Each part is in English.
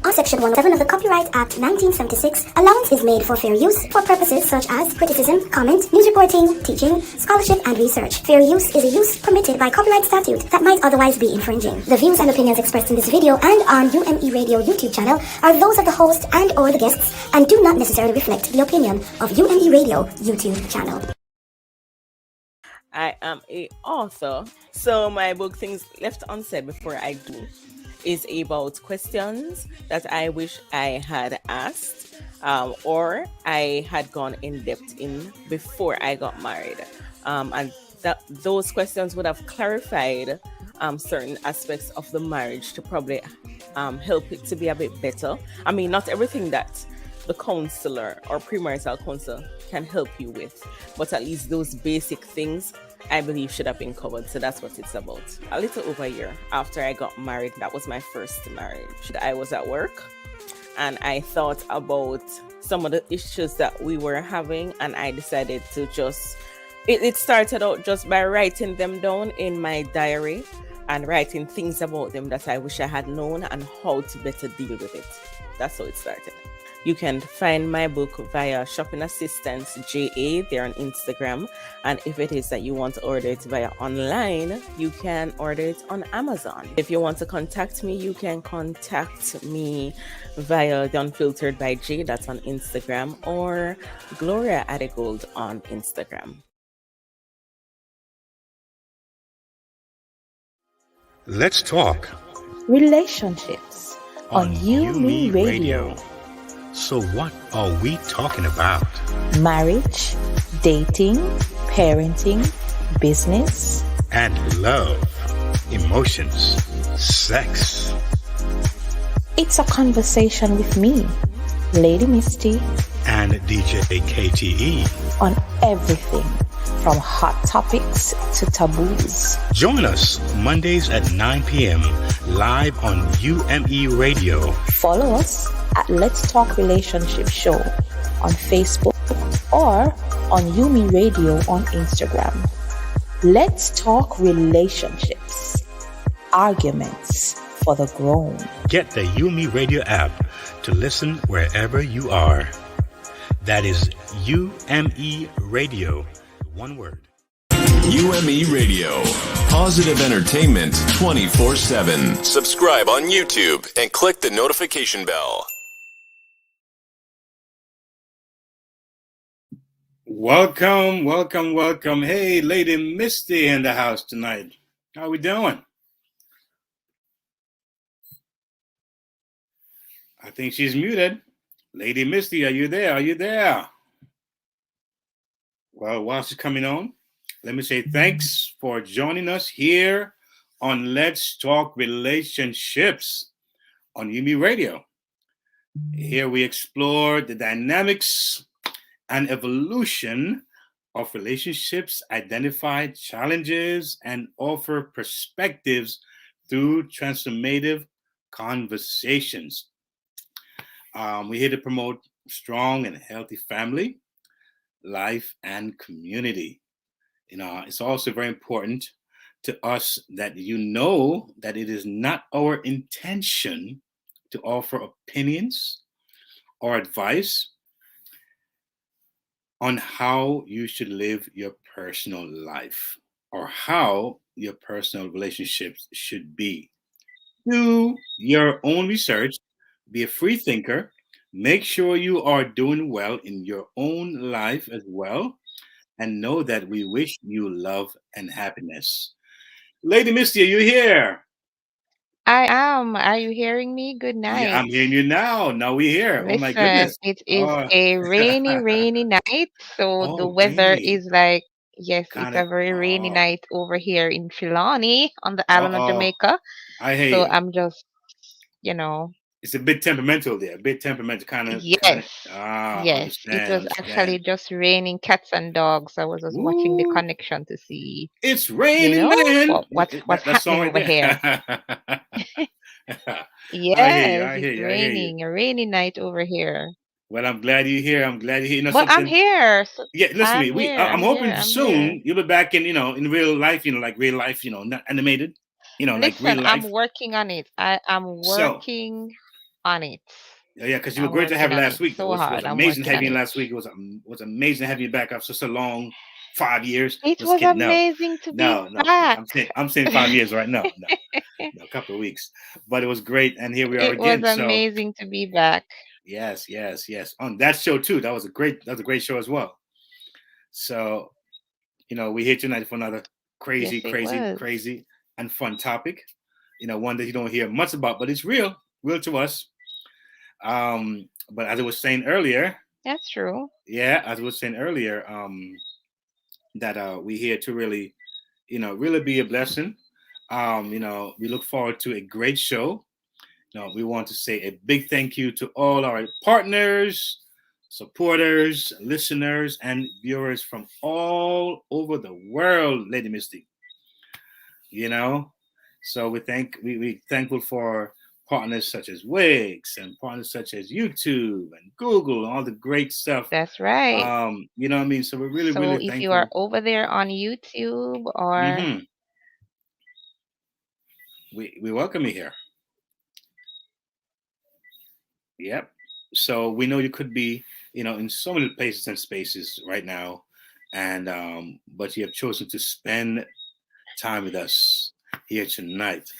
On Section 107 of the Copyright Act 1976, allowance is made for fair use for purposes such as criticism, comment, news reporting, teaching, scholarship, and research. Fair use is a use permitted by copyright statute that might otherwise be infringing. The views and opinions expressed in this video and on UME Radio YouTube channel are those of the host and or the guests and do not necessarily reflect the opinion of UME Radio YouTube channel. I am a author, so my book Things Left Unsaid Before I Do is about questions that I wish I had asked or I had gone in depth in before I got married. And those questions would have clarified certain aspects of the marriage to probably help it to be a bit better. I mean, not everything that the counselor or premarital counselor can help you with, but at least those basic things I believe should have been covered. So that's what it's about. A little over a year after I got married, that was my first marriage. I was at work and I thought about some of the issues that we were having, and I decided to it started out just by writing them down in my diary and writing things about them that I wish I had known and how to better deal with it. That's how it started. You can find my book via Shopping Assistance JA there on Instagram. And if it is that you want to order it via online, you can order it on Amazon. If you want to contact me, you can contact me via The Unfiltered by J, that's on Instagram, or Gloria Adegold on Instagram. Let's talk relationships on UME Radio. So what are we talking about? Marriage, dating, parenting, business, And love, emotions, sex. it's a conversation with me, Lady Misty, And DJ KTE. on everything from hot topics to taboos. Join us Mondays at 9 p.m. live on UME Radio. Follow us at Let's Talk Relationship Show on Facebook or on UME Radio on Instagram. Let's talk relationships, arguments for the grown. Get the UME Radio app to listen wherever you are. That is UME Radio. One word. UME Radio. Positive entertainment 24/7. Subscribe on YouTube and click the notification bell. Welcome, welcome, welcome. Hey, Lady Misty in the house tonight. How we doing? I think she's muted. Lady Misty, are you there? Are you there? Well, while she's coming on, let me say thanks for joining us here on Let's Talk Relationships on UME Radio. Here we explore the dynamics and evolution of relationships, identify challenges, and offer perspectives through transformative conversations. We're here to promote strong and healthy family, life, and community. It's also very important to us that you know that it is not our intention to offer opinions or advice on how you should live your personal life or how your personal relationships should be. Do your own research, be a free thinker, make sure you are doing well in your own life as well, and know that we wish you love and happiness. Lady Misty, are you here? I am. Are you hearing me? Good night. Yeah, I'm hearing you now. Now we're here. Oh my goodness. It is Oh. a rainy night. So the weather rainy. is like, yes, it's Kinda- a very rainy night over here in Trelawney on the island of Jamaica. I hate So it. I'm just, It's a bit temperamental there. A bit temperamental, kind of. yes. Yes, it was actually just raining cats and dogs. I was just watching the Ooh. connection to see, It's raining, man. what's That song happening over here. Yes, hear it's you. raining. A rainy night over here. Well, I'm glad you're here. I'm glad you're here. You know But I'm something? here. So Yeah, listen to I'm me. here. I'm I'm hoping here. I'm soon here. you'll be back in, in real life, like real life, not animated, like real Listen, life. I'm working on it. I am So- working on it. Yeah, because you were I'm great to have working on last it week. It so was hard. I'm amazing working on having you it. last week. It was amazing having you back after such a long 5 years. It Just was kidding. No, amazing to be no, no. back. I'm saying 5 years, right? No, a couple of weeks. But it was great, and here we are It was again. So amazing to be back. yes. On that show too. That was a great show as well. So we're here tonight for another Yes, it was. crazy and fun topic. One that you don't hear much about, but it's real to us. But as I was saying earlier, That's true. yeah, as I was saying earlier, that we're here to really, really be a blessing. We look forward to a great show. We want to say a big thank you to all our partners, supporters, listeners, and viewers from all over the world, Lady Misty. So we thankful for partners such as Wix and partners such as YouTube and Google and all the great stuff. That's right. You know what I mean? So we're really, So really if thankful. you are over there on YouTube or we welcome you here. Yep. So we know you could be, in so many places and spaces right now, and but you have chosen to spend time with us here tonight,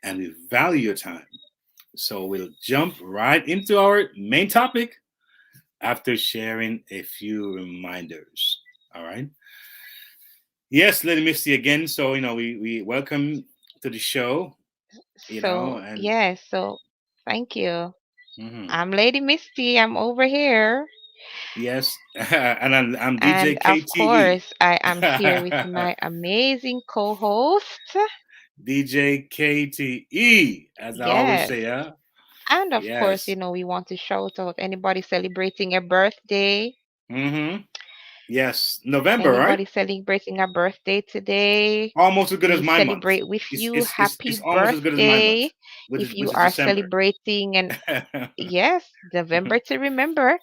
and we value your time. So we'll jump right into our main topic after sharing a few reminders. All right. Yes, Lady Misty again. So we welcome to the show. So thank you. I'm Lady Misty. I'm over here. Yes, and I'm DJ And of KTE. course, I am here with my amazing co-host, DJ KTE, as I always say, yeah. And of course, we want to shout out anybody celebrating a birthday. Yes, November, anybody right? Celebrating a birthday today. Almost as good as my month. Celebrate with you. Happy it's almost as good as my month, if you are December. Celebrating and yes, November to remember.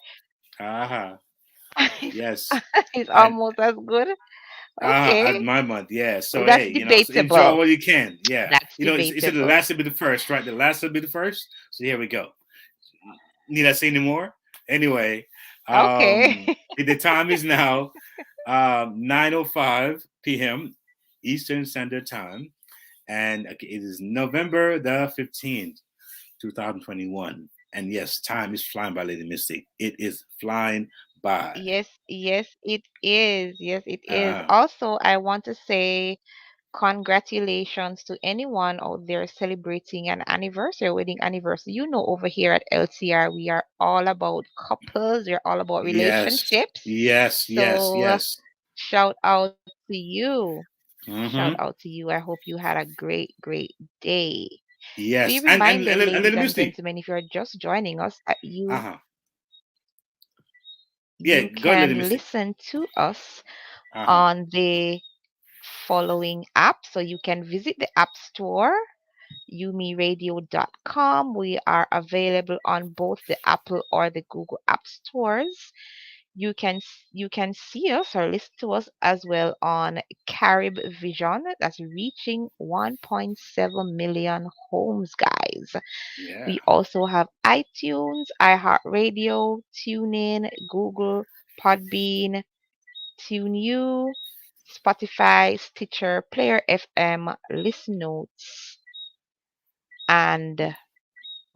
Yes. It's almost as good. Okay. As my month, yeah. So that's hey, debatable. enjoy what you can. Yeah. That's it's the last will be the first, right? The last will be the first. So here we go. Need I say any more? Anyway. Okay. The time is now 9:05 p.m. Eastern Standard Time. And it is November the 15th, 2021. And yes, time is flying by, Lady Misty. It is flying by. Yes, it is. Yes, it is. Also, I want to say congratulations to anyone out there celebrating an anniversary, wedding anniversary. Over here at LTR, we are all about couples. We're all about relationships. Yes. Shout out to you. Shout out to you. I hope you had a great, great day. Yes. Be reminded, and ladies and gentlemen, if you're just joining us, that you can listen to us on the following app. So you can visit the App Store, YumiRadio.com. We are available on both the Apple or the Google App Stores. You can see us or listen to us as well on Carib Vision. That's reaching 1.7 million homes, guys. Yeah. We also have iTunes, iHeartRadio, TuneIn, Google, Podbean, TuneU, Spotify, Stitcher, Player FM, Listen Notes, and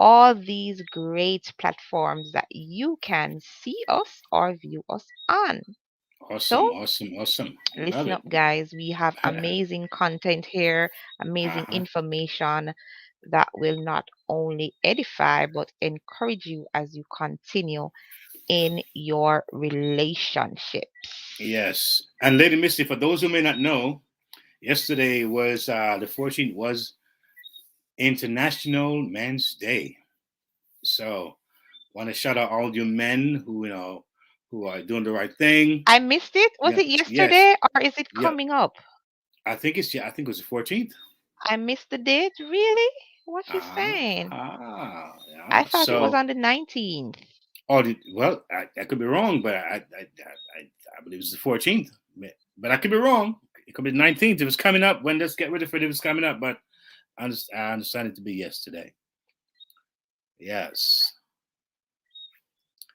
all these great platforms that you can see us or view us on. Awesome. Listen up, guys. We have amazing content here, amazing information that will not only edify but encourage you as you continue in your relationships. Yes. And Lady Misty, for those who may not know, yesterday was the 14th was International Men's Day. So want to shout out all you men who who are doing the right thing. I missed it. Was it yesterday or is it coming up? I think it was the 14th. I missed the date. Really? What you saying? I thought it was on the 19th. Oh, well, I could be wrong, but I believe it's the 14th. But I could be wrong. It could be the 19th. It was coming up. When Let's Get Ready for It was coming up, but I understand it to be yesterday. Yes.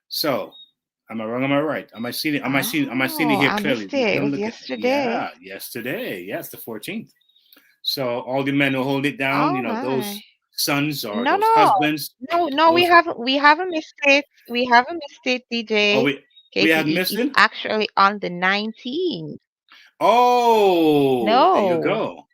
So, am I wrong? Am I right? Am I seeing it? Am I seeing it Oh, here I clearly? missed it. It Let me was look at. yesterday. Yeah, yesterday. Yes, the 14th. So all the men who hold it down, Oh my. those sons or No, those no. husbands, No, no, those. we haven't missed it. We haven't missed it, Oh, DJ. we have KTE missed is it. actually on the 19th. Oh, there you No. go.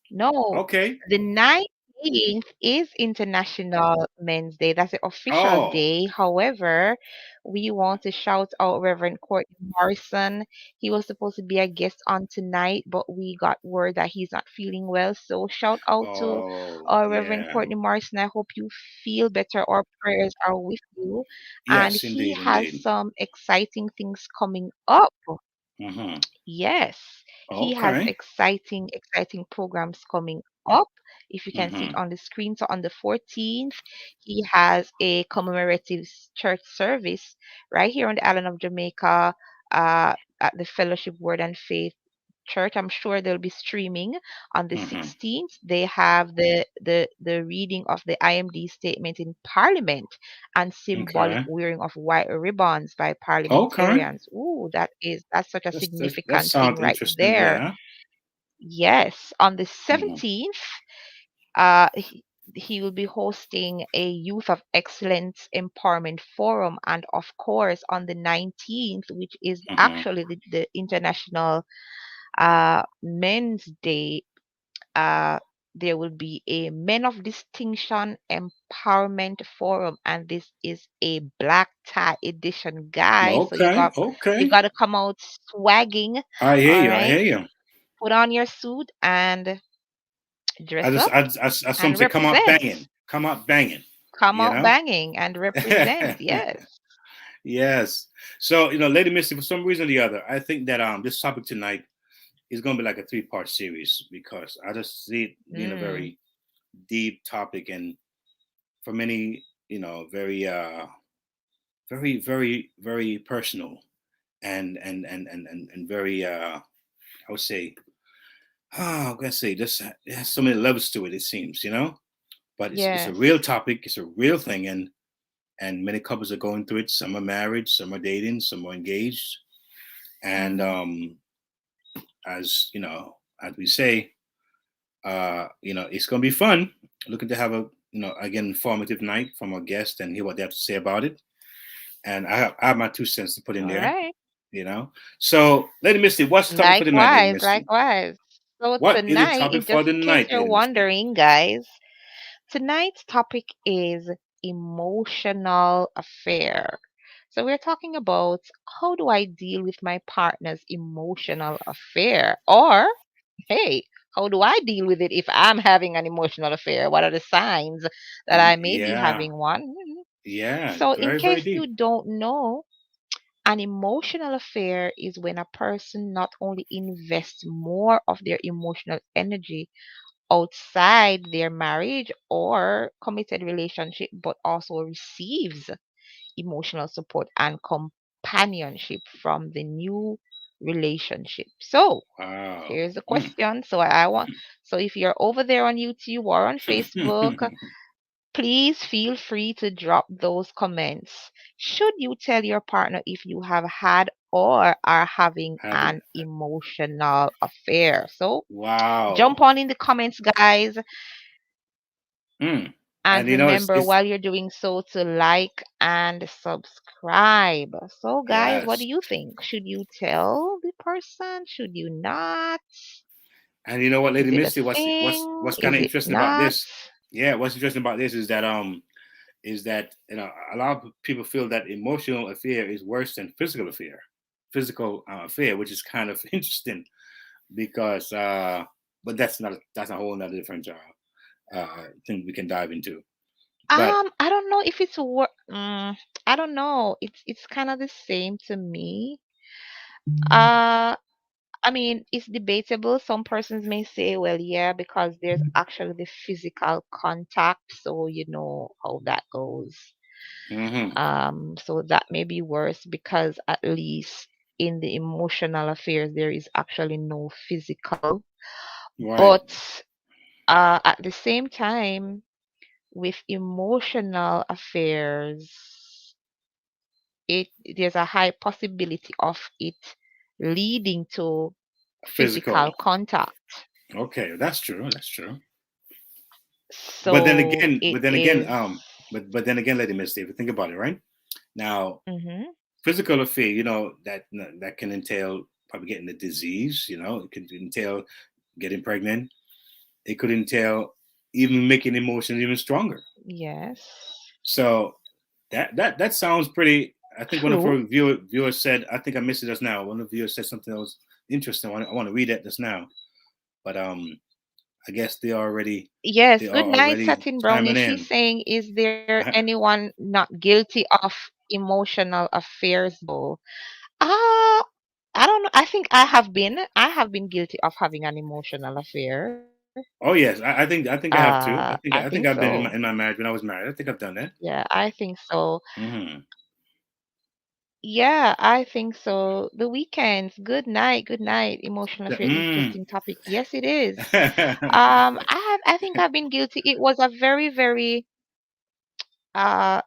No, Okay. the 19th is International Men's Day. That's the official Oh, day. However, we want to shout out Reverend Courtney Morrison. He was supposed to be a guest on tonight, but we got word that he's not feeling well. So shout out to oh, Reverend yeah. Courtney Morrison. I hope you feel better. Our prayers are with you. And Yes, he indeed, has indeed. some exciting things coming up. Mm-hmm. Yes, he has Okay. exciting programs coming up. If you can see it Mm-hmm. on the screen, so on the 14th, he has a commemorative church service right here on the island of Jamaica, at the Fellowship Word and Faith Church. I'm sure they'll be streaming on the Mm-hmm. 16th. They have the reading of the IMD statement in Parliament and symbolic Okay. wearing of white ribbons by Okay. parliamentarians. Ooh, that's such a That significant thing sounds right interesting. there. Yeah. Yes, on the Mm-hmm. 17th, uh, he, he will be hosting a Youth of Excellence Empowerment Forum, and of course, on the 19th, which is Mm-hmm. actually the International Men's Day, uh, there will be a Men of Distinction Empowerment Forum, and this is a black tie edition, guys. So Okay. you Okay. got to come out swagging, I hear all you. I right? hear you. Put on your suit and I dress just, up as some and say, come out banging. represent. Come out banging. Come You out know. banging and represent. Yes. Yes. So, Lady Misty, for some reason or the other, I think that this topic tonight is going to be like a three-part series because I just see it being a Mm, very deep topic and for many, very, very, very, very personal and very, I would say, I'm gonna say this. It has so many levels to it. It seems. But it's a yes. real topic. It's a real thing, and many couples are going through it. Some are married, some are dating, some are engaged, and Hmm. as we say, it's gonna be fun. Looking to have a again informative night from our guest and hear what they have to say about it. And I have my 2 cents to put in All there. right. So, Lady Misty, what's the topic for the night, Lady Likewise, Misty? likewise. So What is the tonight, topic in for just the in case night, you're Lady Misty? wondering, guys, tonight's topic is emotional affair. So we're talking about how do I deal with my partner's emotional affair? Or, hey, how do I deal with it if I'm having an emotional affair? What are the signs that I may be Yeah, having one? yeah, So, in very, very case you deep. don't know, an emotional affair is when a person not only invests more of their emotional energy outside their marriage or committed relationship, but also receives emotional support and companionship from the new relationship. So, Wow. here's the Mm. question. So if you're over there on YouTube or on Facebook, please feel free to drop those comments. Should you tell your partner if you have had or are having Having an emotional affair? So wow. jump on in the comments, guys. Mm. And And remember, it's while you're doing so, to like and subscribe. So, guys, what yes. do you think? Should you tell the person? Should you not? And you know what, Lady Is it a Misty, thing? what's kind Is of it interesting about not? this? Yeah, what's interesting about this is that a lot of people feel that emotional affair is worse than physical affair, which is kind of interesting because but that's a whole nother different thing we can dive into. But I don't know if it's I don't know. It's kind of the same to me. Uh, I mean, it's debatable. Some persons may say, well, yeah, because there's actually the physical contact, so you know how that goes. hmm So that may be worse because at least in the emotional affairs there is actually no physical. right. But at the same time, with emotional affairs, there's a high possibility of it leading to Physical. physical contact. Okay, that's true. That's true. But then So again, it but then again, is. but then again, Lady Misty, if you think about it, right? Now, Mm-hmm. physical affair, that can entail probably getting the disease. It could entail getting pregnant. It could entail even making emotions even stronger. Yes. So that sounds pretty. I think one of True. our viewers said. I think I missed it just now. One of the viewers said something that was interesting. I want to read that just now, but I guess Yes. they are Good night, already Satin Brownie. chiming She's in. saying, is there anyone not guilty of emotional affairs though? Ah, I don't know. I think I have been. I have been guilty of having an emotional affair. Oh yes, I think I have too. I think I think I've so. been in my marriage when I was married. I think I've done that. Yeah, I think so. Hmm. Yeah, I think so. The weekends. Good night. Good night. Emotional affair. Mm. Interesting topic. Yes, it is. I think I've been guilty. It was a very, very uh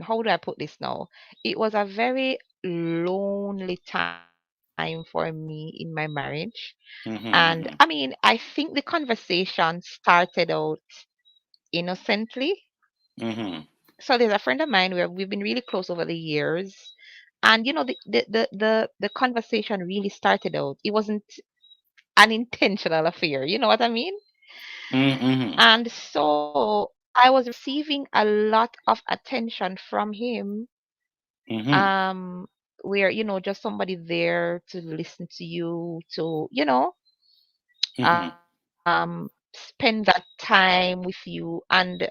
how do I put this now? It was a very lonely time for me in my marriage. And I mean, Hmm. I think the conversation started out innocently. Hmm. So there's a friend of mine where we've been really close over the years. And the conversation really started out. It wasn't an intentional affair, you know what I mean? Hmm. And so I was receiving a lot of attention from him, Hmm. um, where, just somebody there to listen to you, to, Hmm. spend that time with you. And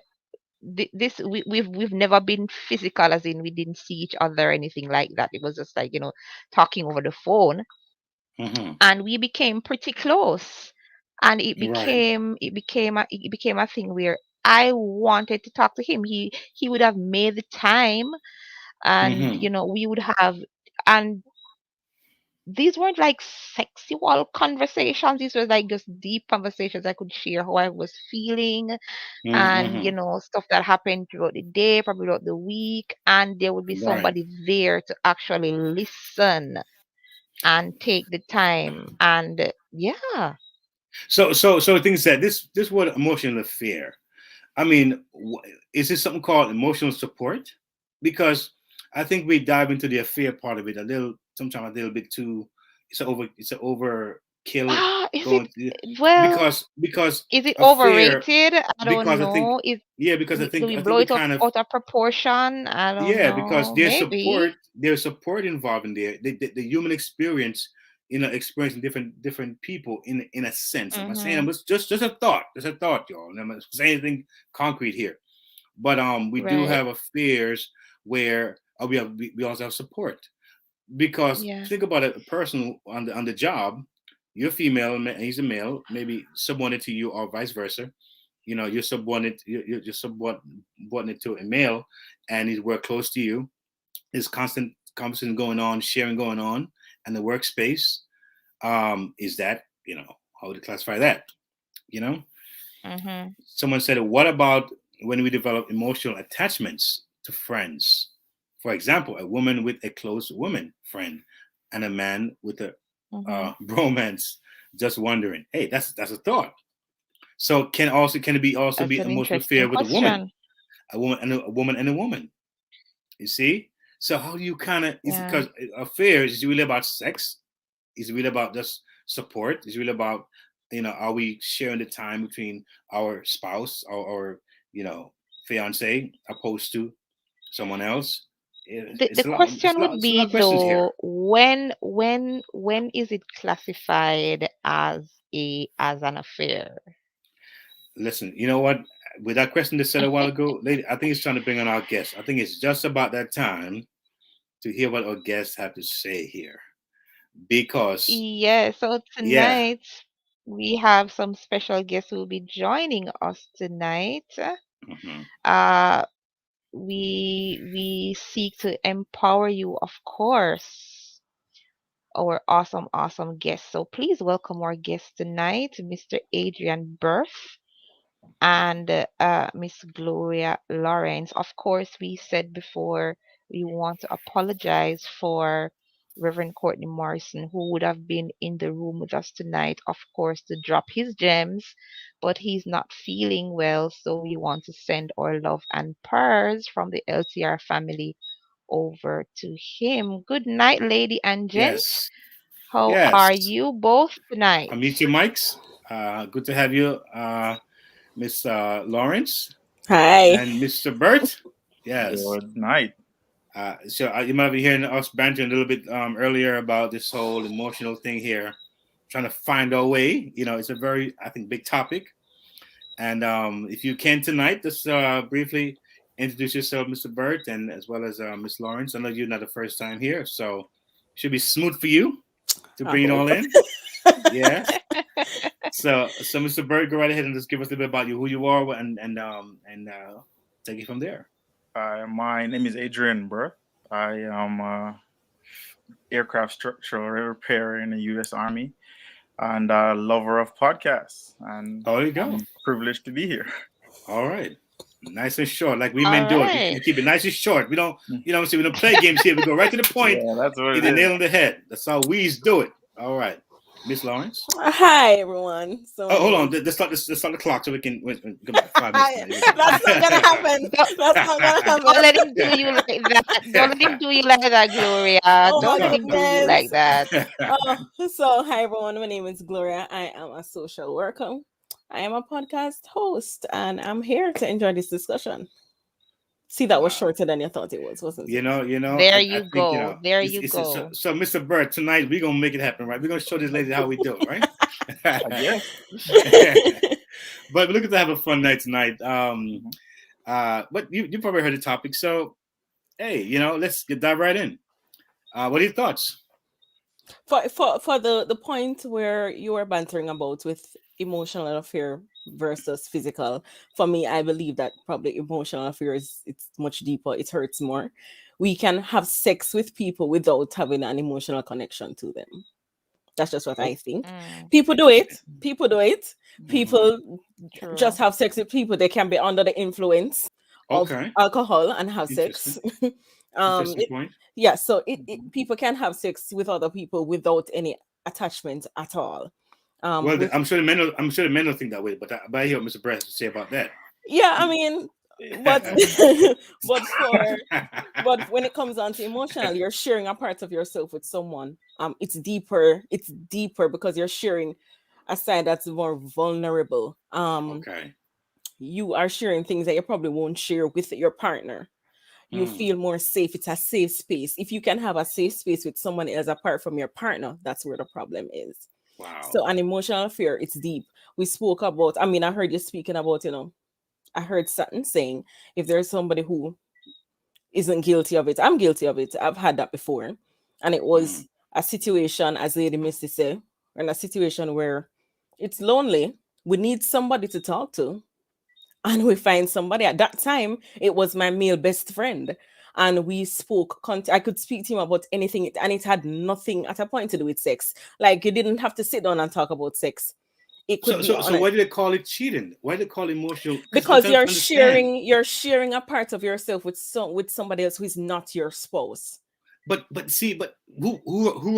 we've never been physical, as in we didn't see each other or anything like that. It was just like, talking over the phone, Hmm. and we became pretty close. And it Right. became it became a it became a thing where I wanted to talk to him. He would have made the time, and Hmm. we would have. And these weren't like sexual conversations. These were like just deep conversations. I could share how I was feeling, and Hmm. stuff that happened throughout the day, probably throughout the week. And there would be Right. somebody there to actually listen and take the time. And yeah. So things that this word emotional affair. I mean, is this something called emotional support? Because I think we dive into the affair part of it sometimes a little bit too. It's an overkill Is it, going to, well, because is it affair overrated? I don't because I think know. Is yeah because do we I blow think we it kind of out of proportion? I don't yeah, because know. Maybe. there's support involved in there. The human experience, experiencing different people in a sense. I'm not saying Mm-hmm. it's just a thought, y'all. I'm not saying anything concrete here, but we do Right. have affairs where we also have support because Yeah. think about it, a person on the job, you're female and he's a male, maybe subordinate to you or vice versa. You're you're subordinate to a male, and he's work close to you. There's constant conversation going on, sharing going on, and the workspace. Is that how would you classify that? You know, Mm-hmm. someone said, "What about when we develop emotional attachments to friends? For example, a woman with a close woman friend, and a man with a Mm-hmm. bromance." Just wondering. Hey, that's a thought. So can it be also That's be an emotional interesting affair with question. a woman and a woman and a woman? You see? So how do you kind of is Yeah. because affairs is really about sex? Is really about just support? Is really about are we sharing the time between our spouse or you know fiance opposed to someone else? The question would It's a lot be of questions here. though, when is it classified as an affair? Listen, you know what? With that question that said a while ago, lady, I think it's trying to bring on our guests. I think it's just about that time to hear what our guests have to say here. Because, Yeah, so yeah. tonight we have some special guests who will be joining us tonight. Hmm. Uh, we seek to empower you, of course, our awesome, awesome guests. So please welcome our guest tonight, Mr. Adrian Burff and Miss Gloria Lawrence. Of course, we said before we want to apologize for Reverend Courtney Morrison, who would have been in the room with us tonight, of course, to drop his gems, but he's not feeling well, so we want to send our love and prayers from the LTR family over to him. Good night, lady and gents. Yes. How Yes. are you both tonight? Unmute your mics. Good to have you, Miss Lawrence Hi. and Mr. Bert. Yes. Good night. So you might be hearing us bantering a little bit earlier about this whole emotional thing here, trying to find our way. You know, it's a very, I think, big topic. And if you can tonight, just briefly introduce yourself, Mr. Bert, and as well as Miss Lawrence. I know you're not the first time here, so it should be smooth for you to bring it all in. Yeah. So Mr. Bert, go right ahead and just give us a little bit about you, who you are, and take it from there. My name is Adrian Burr. I am aircraft structural repairer in the U.S. Army and a lover of podcasts. And there you go. I'm privileged to be here. All right. Nice and short, like we men do it. We keep it nice and short. We don't, we don't play games here. We go right to the point. Yeah, that's what hit the nail on the head. That's how we do it. All right. Miss Lawrence. Hi, everyone. So hold on. Let's start the clock so we can go back 5 minutes. That's not gonna happen. That's not gonna happen. Don't let him do you like that. Don't let him do you like that, Gloria. Don't let him do you like that. So hi everyone. My name is Gloria. I am a social worker. I am a podcast host, and I'm here to enjoy this discussion. See, that was shorter than you thought it was, wasn't it? You know. There you go. There you go. So, Mr. Bert, tonight we're gonna make it happen, right? We're gonna show this lady how we do it, right? Yeah. But we're looking to have a fun night tonight. But you probably heard the topic, so hey, let's dive right in. What are your thoughts? For the point where you were bantering about with emotional affair versus physical, for me, I believe that probably emotional affair it's much deeper. It hurts more. We can have sex with people without having an emotional connection to them. That's just what I think. People do it. People just have sex with people. They can be under the influence of alcohol and have sex. Point. Yeah, so people can have sex with other people without any attachment at all. I'm sure the men don't think that way, but I hear what Mr. Brett say about that. Yeah, I mean, but but when it comes down to emotional, you're sharing a part of yourself with someone. It's deeper because you're sharing a side that's more vulnerable. You are sharing things that you probably won't share with your partner. You feel more safe. It's a safe space. If you can have a safe space with someone else apart from your partner, that's where the problem is. Wow. So an emotional fear, it's deep. We spoke about, I heard you speaking about, I heard Sutton saying, if there's somebody who isn't guilty of it, I'm guilty of it. I've had that before. And it was a situation, as Lady Misty said, in a situation where it's lonely. We need somebody to talk to. And we find somebody. At that time, it was my male best friend. And we spoke. I could speak to him about anything. And it had nothing at a point to do with sex. Like, you didn't have to sit down and talk about sex. It could so why do they call it cheating? Why do they call it emotional? Because you're sharing a part of yourself with somebody else who is not your spouse. But who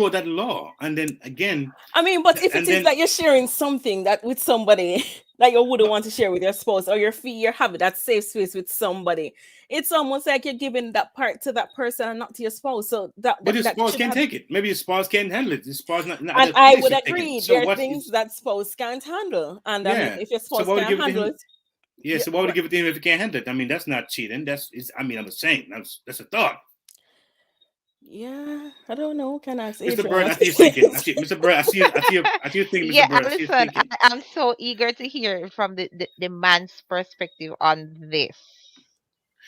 wrote that law? And then again, but if it is that you're sharing something that with somebody that you wouldn't want to share with your spouse, or you're having that safe space with somebody, it's almost like you're giving that part to that person and not to your spouse. So but your spouse can't take it. Maybe your spouse can't handle it. Your spouse not. And I would agree. There are things that spouse can't handle, and if your spouse can't handle it. Yeah. So why would you give it to him if he can't handle it? That's not cheating. I'm just saying. That's a thought. Yeah, I don't know. Can I say Mr. Bird, I see you thinking. Mr. Bird, I see you thinking. Yeah, listen, I'm so eager to hear from the man's perspective on this.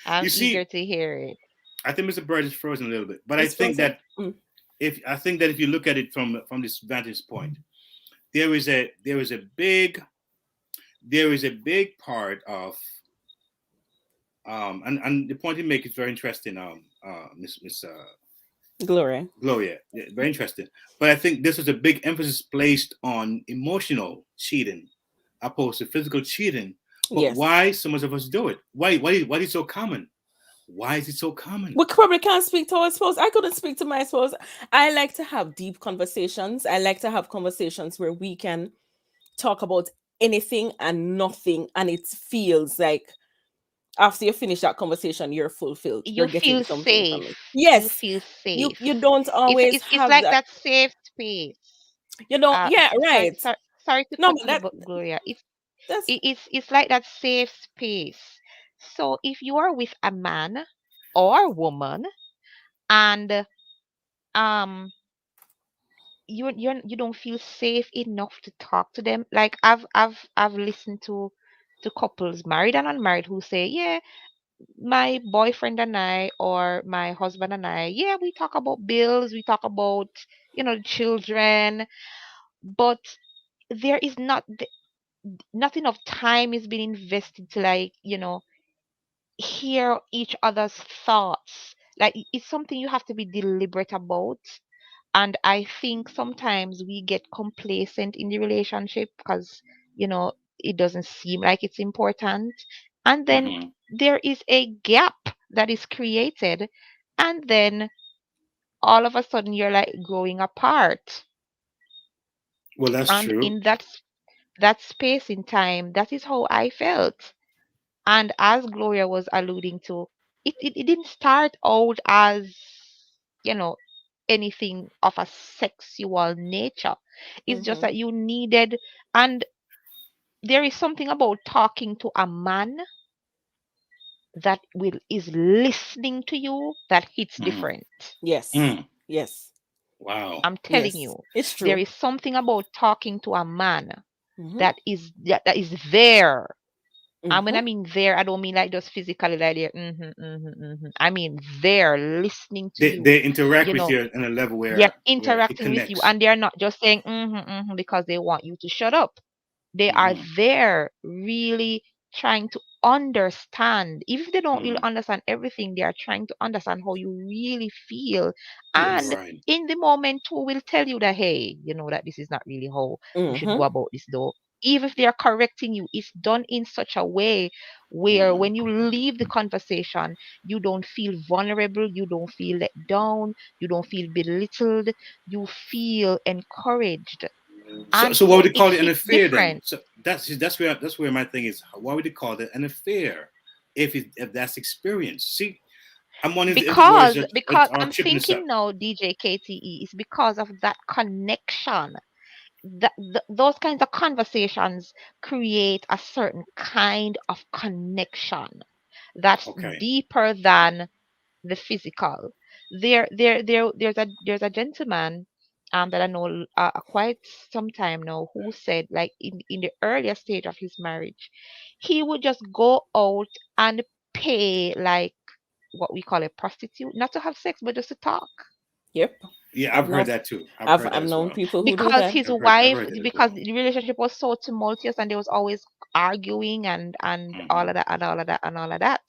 I'm eager to hear it. I think Mr. Bird is frozen a little bit, but I think that if you look at it from this vantage point, there is a big part of and the point you make is very interesting. Miss Gloria, yeah, very interesting. But I think this is a big emphasis placed on emotional cheating opposed to physical cheating, But Yes. why so much of us do it? Why is it so common? Why is it so common? We probably can't speak to our spouse. I couldn't speak to my spouse. I like to have deep conversations. I like to have conversations where we can talk about anything and nothing, and it feels like after you finish that conversation, you're fulfilled. You're You getting feel something from safe. it. You Yes, feel you safe. don't always It's have like that. that safe space. You don't. Yeah, Sorry, right. sorry to No, cut but you, that but Gloria, that's. it's like that safe space. So if you are with a man or woman, and um you don't feel safe enough to talk to them, like I've listened to couples, married and unmarried, who say, yeah, my boyfriend and I, or my husband and I, yeah, we talk about bills, we talk about, children, but there is not enough time is being invested to, like, hear each other's thoughts. Like, it's something you have to be deliberate about. And I think sometimes we get complacent in the relationship because, it doesn't seem like it's important. And then Hmm. there is a gap that is created. And then all of a sudden you're like growing apart. Well, that's And true. in that space in time, that is how I felt. And as Gloria was alluding to, it didn't start out as, you know, anything of a sexual nature. It's just Mhm. that you needed, and there is something about talking to a man that will is listening to you that hits Hmm. different. Yes. Mm. Yes. Wow. I'm telling Yes. you, It's there true. is something about talking to a man Mhm. that is there. And when I Mhm. mean there, I don't mean like just physically, like there. I mean there, listening to you. They interact You with know, you on a level they're where it interacting with you, connects. and they're not just saying because they want you to shut up. They are Hmm. there really trying to understand. Even if they don't really Hmm. understand everything, they are trying to understand how you really feel. Yes. And Right. in the moment too will tell you that, hey, that this is not really how we should go Mhm. about this though. Even if they are correcting you, it's done in such a way where Hmm. when you leave the conversation, you don't feel vulnerable, you don't feel let down, you don't feel belittled, you feel encouraged. So, And so what would so they it call it an hits affair then? different. So that's where my thing is. Why would they call it an affair if that's experience? See, I'm wondering if the words Because are I'm tripping us thinking up. now, DJ KTE, is because of that connection. Those kinds of conversations create a certain kind of connection that's Okay. deeper than the physical. There's a gentleman that I know quite some time now, who said, like, in the earlier stage of his marriage, he would just go out and pay, like, what we call a prostitute, not to have sex, but just to talk. Yep. Yeah, I've I've heard known that too. I've heard that I've as known well. people who do Because that. his I've wife, heard that as because well. the relationship was so tumultuous, and there was always arguing and all Hmm. of that and all of that and all of that.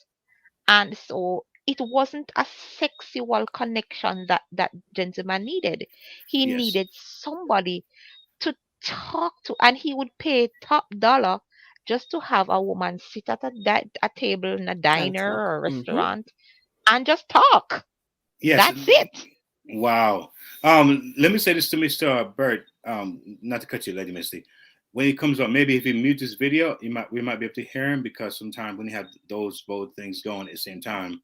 And so it wasn't a sexual connection that that gentleman needed. He Yes. needed somebody to talk to, and he would pay top dollar just to have a woman sit at a table in a And diner talk. or a Mhm. restaurant and just talk. Yes. That's it. Wow. Let me say this to Mr. Bird. Not to cut you, Lady Misty. When he comes up, maybe if he mute this video, we might be able to hear him, because sometimes when you have those both things going at the same time.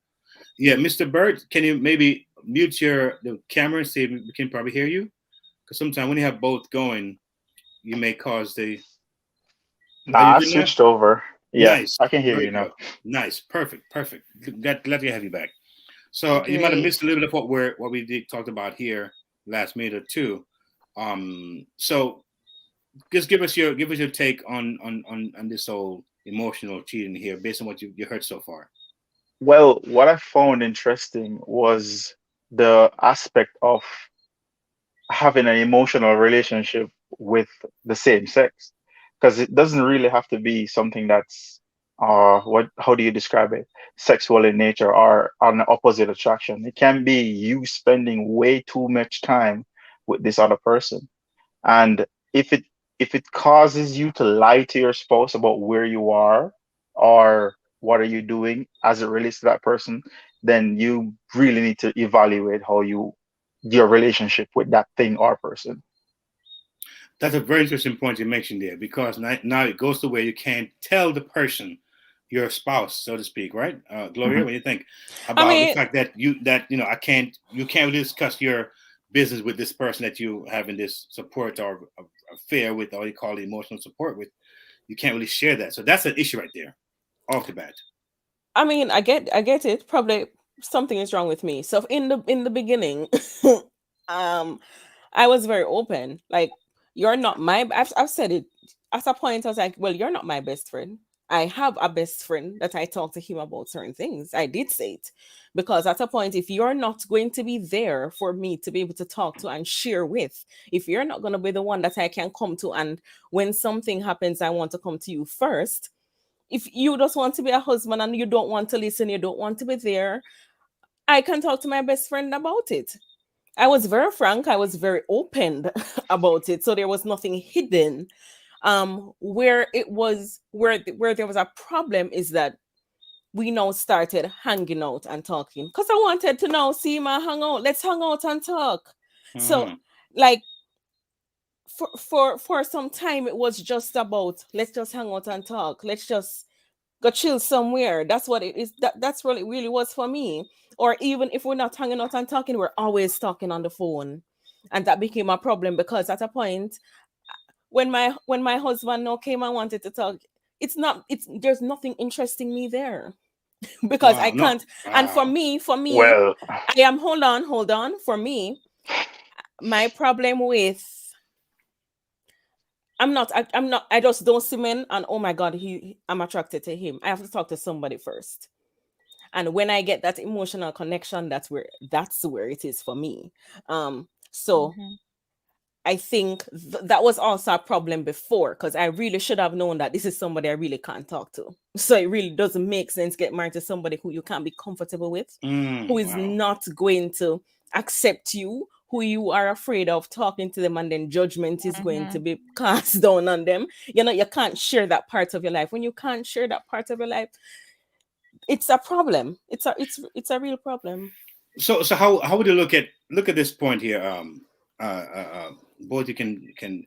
Yeah, Mr. Bird, can you maybe mute the camera and see if we can probably hear you? Because sometimes when you have both going, you may cause the. Are you Nah, I good now? switched over. Yeah, Nice. I can hear Very you now. good. Nice. Perfect. Perfect. Glad to have you back. So you might have Great. missed a little bit of what we did talked about here last minute or two. So just give us your take on this whole emotional cheating here, based on what you heard so far. Well, what I found interesting was the aspect of having an emotional relationship with the same sex, because it doesn't really have to be something that's what how do you describe it, sexual in nature or an opposite attraction. It can be you spending way too much time with this other person, and if it causes you to lie to your spouse about where you are, or what are you doing as it relates to that person, then you really need to evaluate how your relationship with that thing or person. That's a very interesting point you mentioned there, because now it goes to where you can't tell the person, your spouse, so to speak, right? Gloria, Hmm. what do you think I about the mean, fact that you can't really discuss your business with this person that you having this support or affair with, or you call it emotional support with? You can't really share that, so that's an issue right there, off the bat. I get it. Probably something is wrong with me. So in the beginning, um, I was very open. Like, you're not my. I've said it at a point. I was like, well, you're not my best friend. I have a best friend that I talk to him about certain things. I did say it, because at a point, if you're not going to be there for me to be able to talk to and share with, if you're not going to be the one that I can come to, and when something happens, I want to come to you first. If you just want to be a husband and you don't want to listen, you don't want to be there, I can talk to my best friend about it. I was very frank, I was very open about it. So there was nothing hidden. Where it was where there was a problem is that we now started hanging out and talking. Because I wanted to know, see my hang out, let's hang out and talk. So, Mhm. like, for some time it was just about, let's just hang out and talk. Let's just go chill somewhere. That's what it is. That's what it really was for me. Or even if we're not hanging out and talking, we're always talking on the phone. And that became a problem, because at a point, when my husband now came and wanted to talk, it's there's nothing interesting me there. Because I Wow, no, can't. And for wow. me, Well, I am, hold on. For me, my problem with, I'm not, I just don't see men and, oh my God, I'm attracted to him. I have to talk to somebody first. And when I get that emotional connection, that's where it is for me. So Mm-hmm. I think that was also a problem before, because I really should have known that this is somebody I really can't talk to. So it really doesn't make sense get married to somebody who you can't be comfortable with, who is Wow. not going to accept you, who you are afraid of talking to them, and then judgment is going to Mm-hmm. be cast down on them. You can't share that part of your life. When you can't share that part of your life, it's a problem. It's a real problem. So how would you look at this point here? Both you can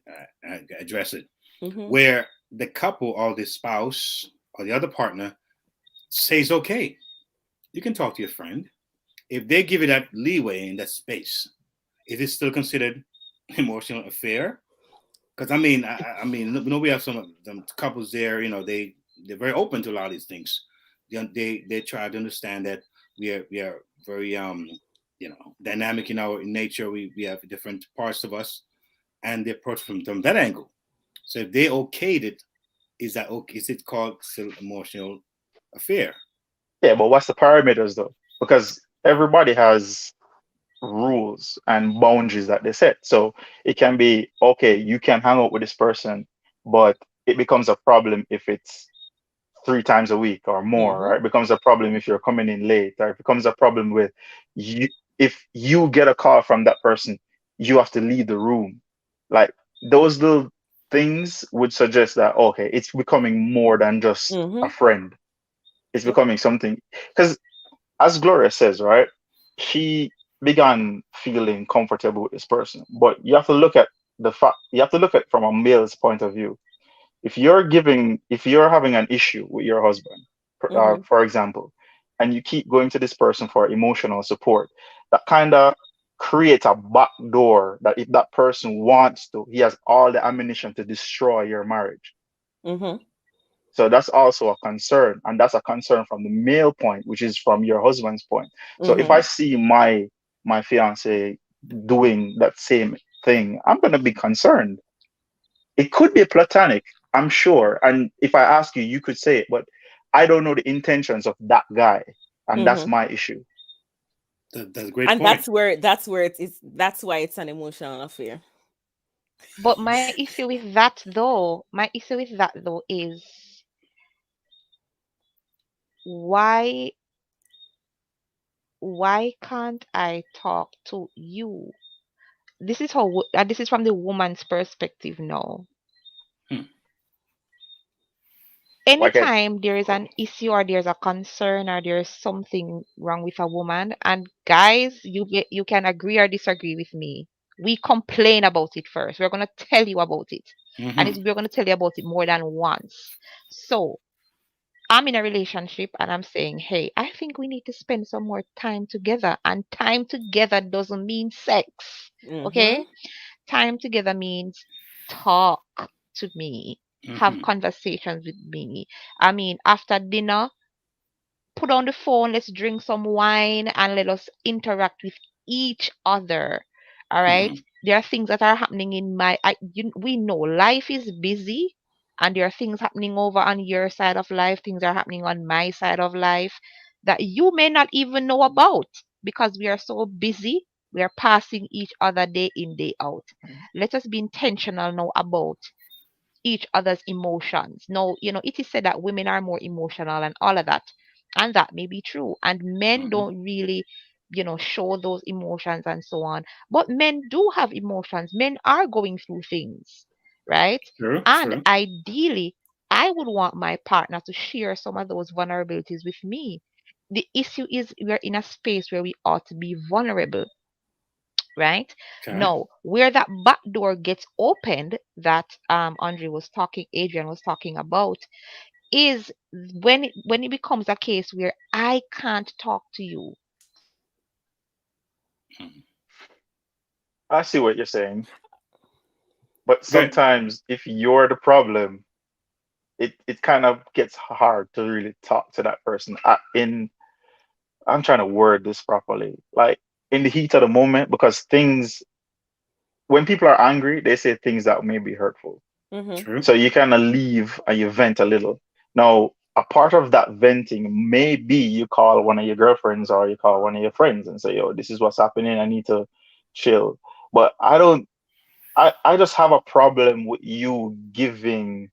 address it, Hmm. where the couple or the spouse or the other partner says, okay, you can talk to your friend. If they give you that leeway in that space, is it still considered emotional affair? Because we have some couples there. They're very open to a lot of these things. They try to understand that we are very dynamic in our nature. We have different parts of us, and they approach from that angle. So if they okayed it, is that okay? Is it called still emotional affair? yeah, but what's the parameters though? Because everybody has rules and boundaries that they set. So it can be okay, you can hang out with this person, but it becomes a problem if it's 3 times a week or more, Hmm. right? It becomes a problem if you're coming in late, or it becomes a problem with you if you get a call from that person, you have to leave the room. Like those little things would suggest that okay, it's becoming more than just a Hmm. friend. It's Yep. becoming something because as Gloria says, right, she began feeling comfortable with this person. But you have to look at the fact, you have to look at from a male's point of view. If you're having an issue with your husband, Hmm. for example, and you keep going to this person for emotional support, that kind of creates a back door that if that person wants to, he has all the ammunition to destroy your marriage. Hmm. So that's also a concern, and that's a concern from the male point, which is from your husband's point. So if I Hmm. see my fiance doing that same thing, I'm gonna be concerned. It could be platonic, I'm sure, and if I ask you, you could say it, but I don't know the intentions of that guy, and that's Hmm. my issue. That's a great And point. that's where it is. That's why it's an emotional affair. But my issue with that though is why why can't I talk to you? This is from the woman's perspective now. Hmm. anytime there is an issue or there's a concern or there's something wrong with a woman, and guys, you can agree or disagree with me. We complain about it first. We're gonna tell you about it, and we're gonna tell you about it more than once. So I'm in a relationship and I'm saying, hey, I think we need to spend some more time together. And time together doesn't mean sex. Okay? Time together means talk to me, have conversations with me. I mean, after dinner, put on the phone, let's drink some wine and let us interact with each other. All right? There are things that are happening in we know life is busy, and there are things happening over on your side of life, things are happening on my side of life that you may not even know about because we are so busy. We are passing each other day in, day out. Let us be intentional now about each other's emotions. Now, it is said that women are more emotional and all of that. And that may be true. And men don't really, show those emotions and so on. But men do have emotions. Men are going through things, right? And ideally, I would want my partner to share some of those vulnerabilities with me. The issue is we're in a space where we ought to be vulnerable, right? No, where that back door gets opened that Adrian was talking about, is when it becomes a case where I can't talk to you. I see what you're saying. But sometimes if you're the problem, it kind of gets hard to really talk to that person. I'm trying to word this properly. Like in the heat of the moment, because when people are angry, they say things that may be hurtful. So you kind of leave and you vent a little. Now, a part of that venting may be you call one of your girlfriends or you call one of your friends and say, yo, this is what's happening. I need to chill. But I just have a problem with you giving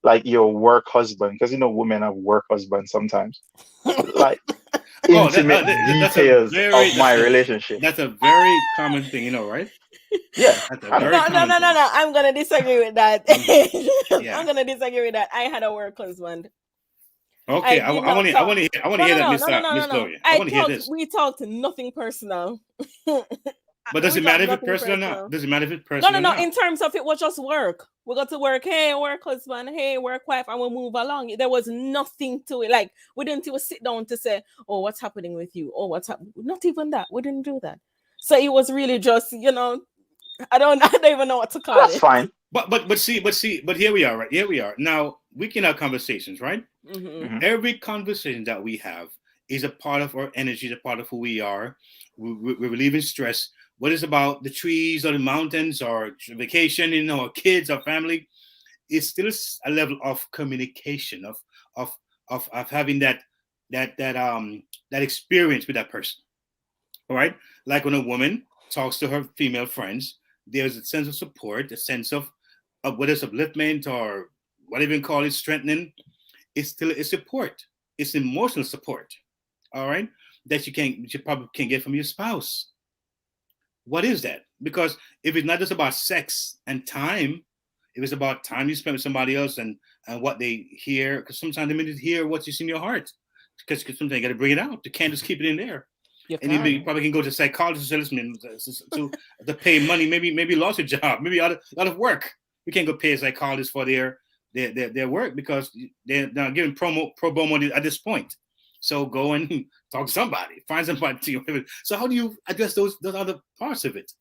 like your work husband, because women have work husbands sometimes, like intimate details of my relationship. That's a very common thing, right? Yeah. No. I'm gonna disagree with that. I'm gonna disagree with that. I had a work husband. Okay, I want to hear that, Miss Gloria. I want to hear this. We talked nothing personal. But does it matter if it's personal or not? Does it matter if it's personal? No. In terms of it was just work. We got to work. Hey, work husband. Hey, work wife, and we move along. There was nothing to it. Like we didn't even sit down to say, "Oh, what's happening with you?" Oh, what's happening? Not even that. We didn't do that. So it was really just, I don't even know what to call it. That's fine. But here we are, right? Here we are. Now we can have conversations, right? Every conversation that we have is a part of our energy, is a part of who we are. We're relieving stress. What is about the trees or the mountains or vacation, our kids, our family, it's still a level of communication, of having that experience with that person. All right. Like when a woman talks to her female friends, there's a sense of support, a sense of whether it's upliftment or whatever you call it, strengthening. It's still a support. It's emotional support. All right. That you probably can get from your spouse. What is that? Because if it's not just about sex and time, if it's about time you spend with somebody else and what they hear, because sometimes they may just hear what's in your heart. Because sometimes you got to bring it out. You can't just keep it in there. And you probably can go to a psychologist to pay money. Maybe lost your job. Maybe out of work. You can't go pay a psychologist for their work because they're not giving pro bono at this point. So go and talk to somebody, find somebody to you. So how do you address those other parts of it?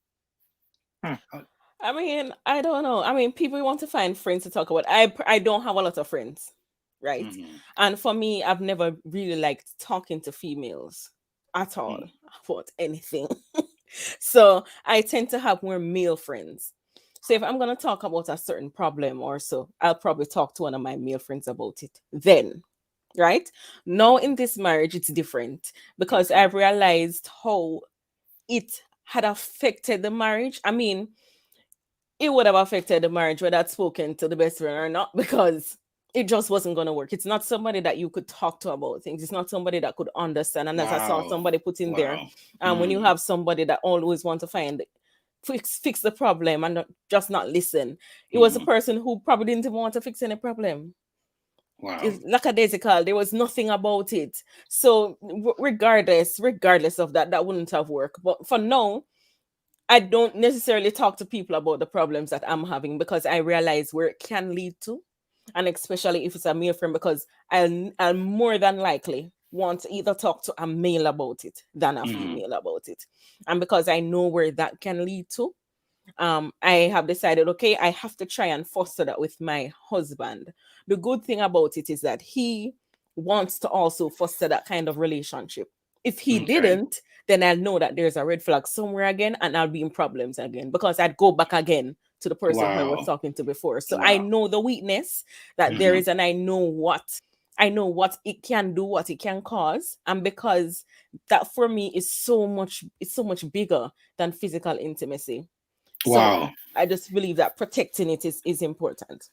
I mean, I don't know. I mean, people want to find friends to talk about. I don't have a lot of friends, right? And for me, I've never really liked talking to females at all about anything. So I tend to have more male friends. So if I'm going to talk about a certain problem or so, I'll probably talk to one of my male friends about it then. Right now in this marriage, it's different because I've realized how it had affected the marriage. I mean, it would have affected the marriage whether I'd spoken to the best friend or not, because it just wasn't going to work. It's not somebody that you could talk to about things. It's not somebody that could understand. And as I saw somebody put in there, and when you have somebody that always want to fix the problem and not listen, it was a person who probably didn't even want to fix any problem. Wow. lackadaisical. There was nothing about it. So regardless of that, that wouldn't have worked. But for now, I don't necessarily talk to people about the problems that I'm having because I realize where it can lead to, and especially if it's a male friend, because I'll more than likely want to either talk to a male about it than a female about it, and because I know where that can lead to, I have decided, okay, I have to try and foster that with my husband. The good thing about it is that he wants to also foster that kind of relationship. If he didn't, then I'll know that there's a red flag somewhere again, and I'll be in problems again because I'd go back again to the person who I was talking to before. So I know the weakness that there is, and I know what it can do, what it can cause, and because that for me is so much bigger than physical intimacy. So I just believe that protecting it is important.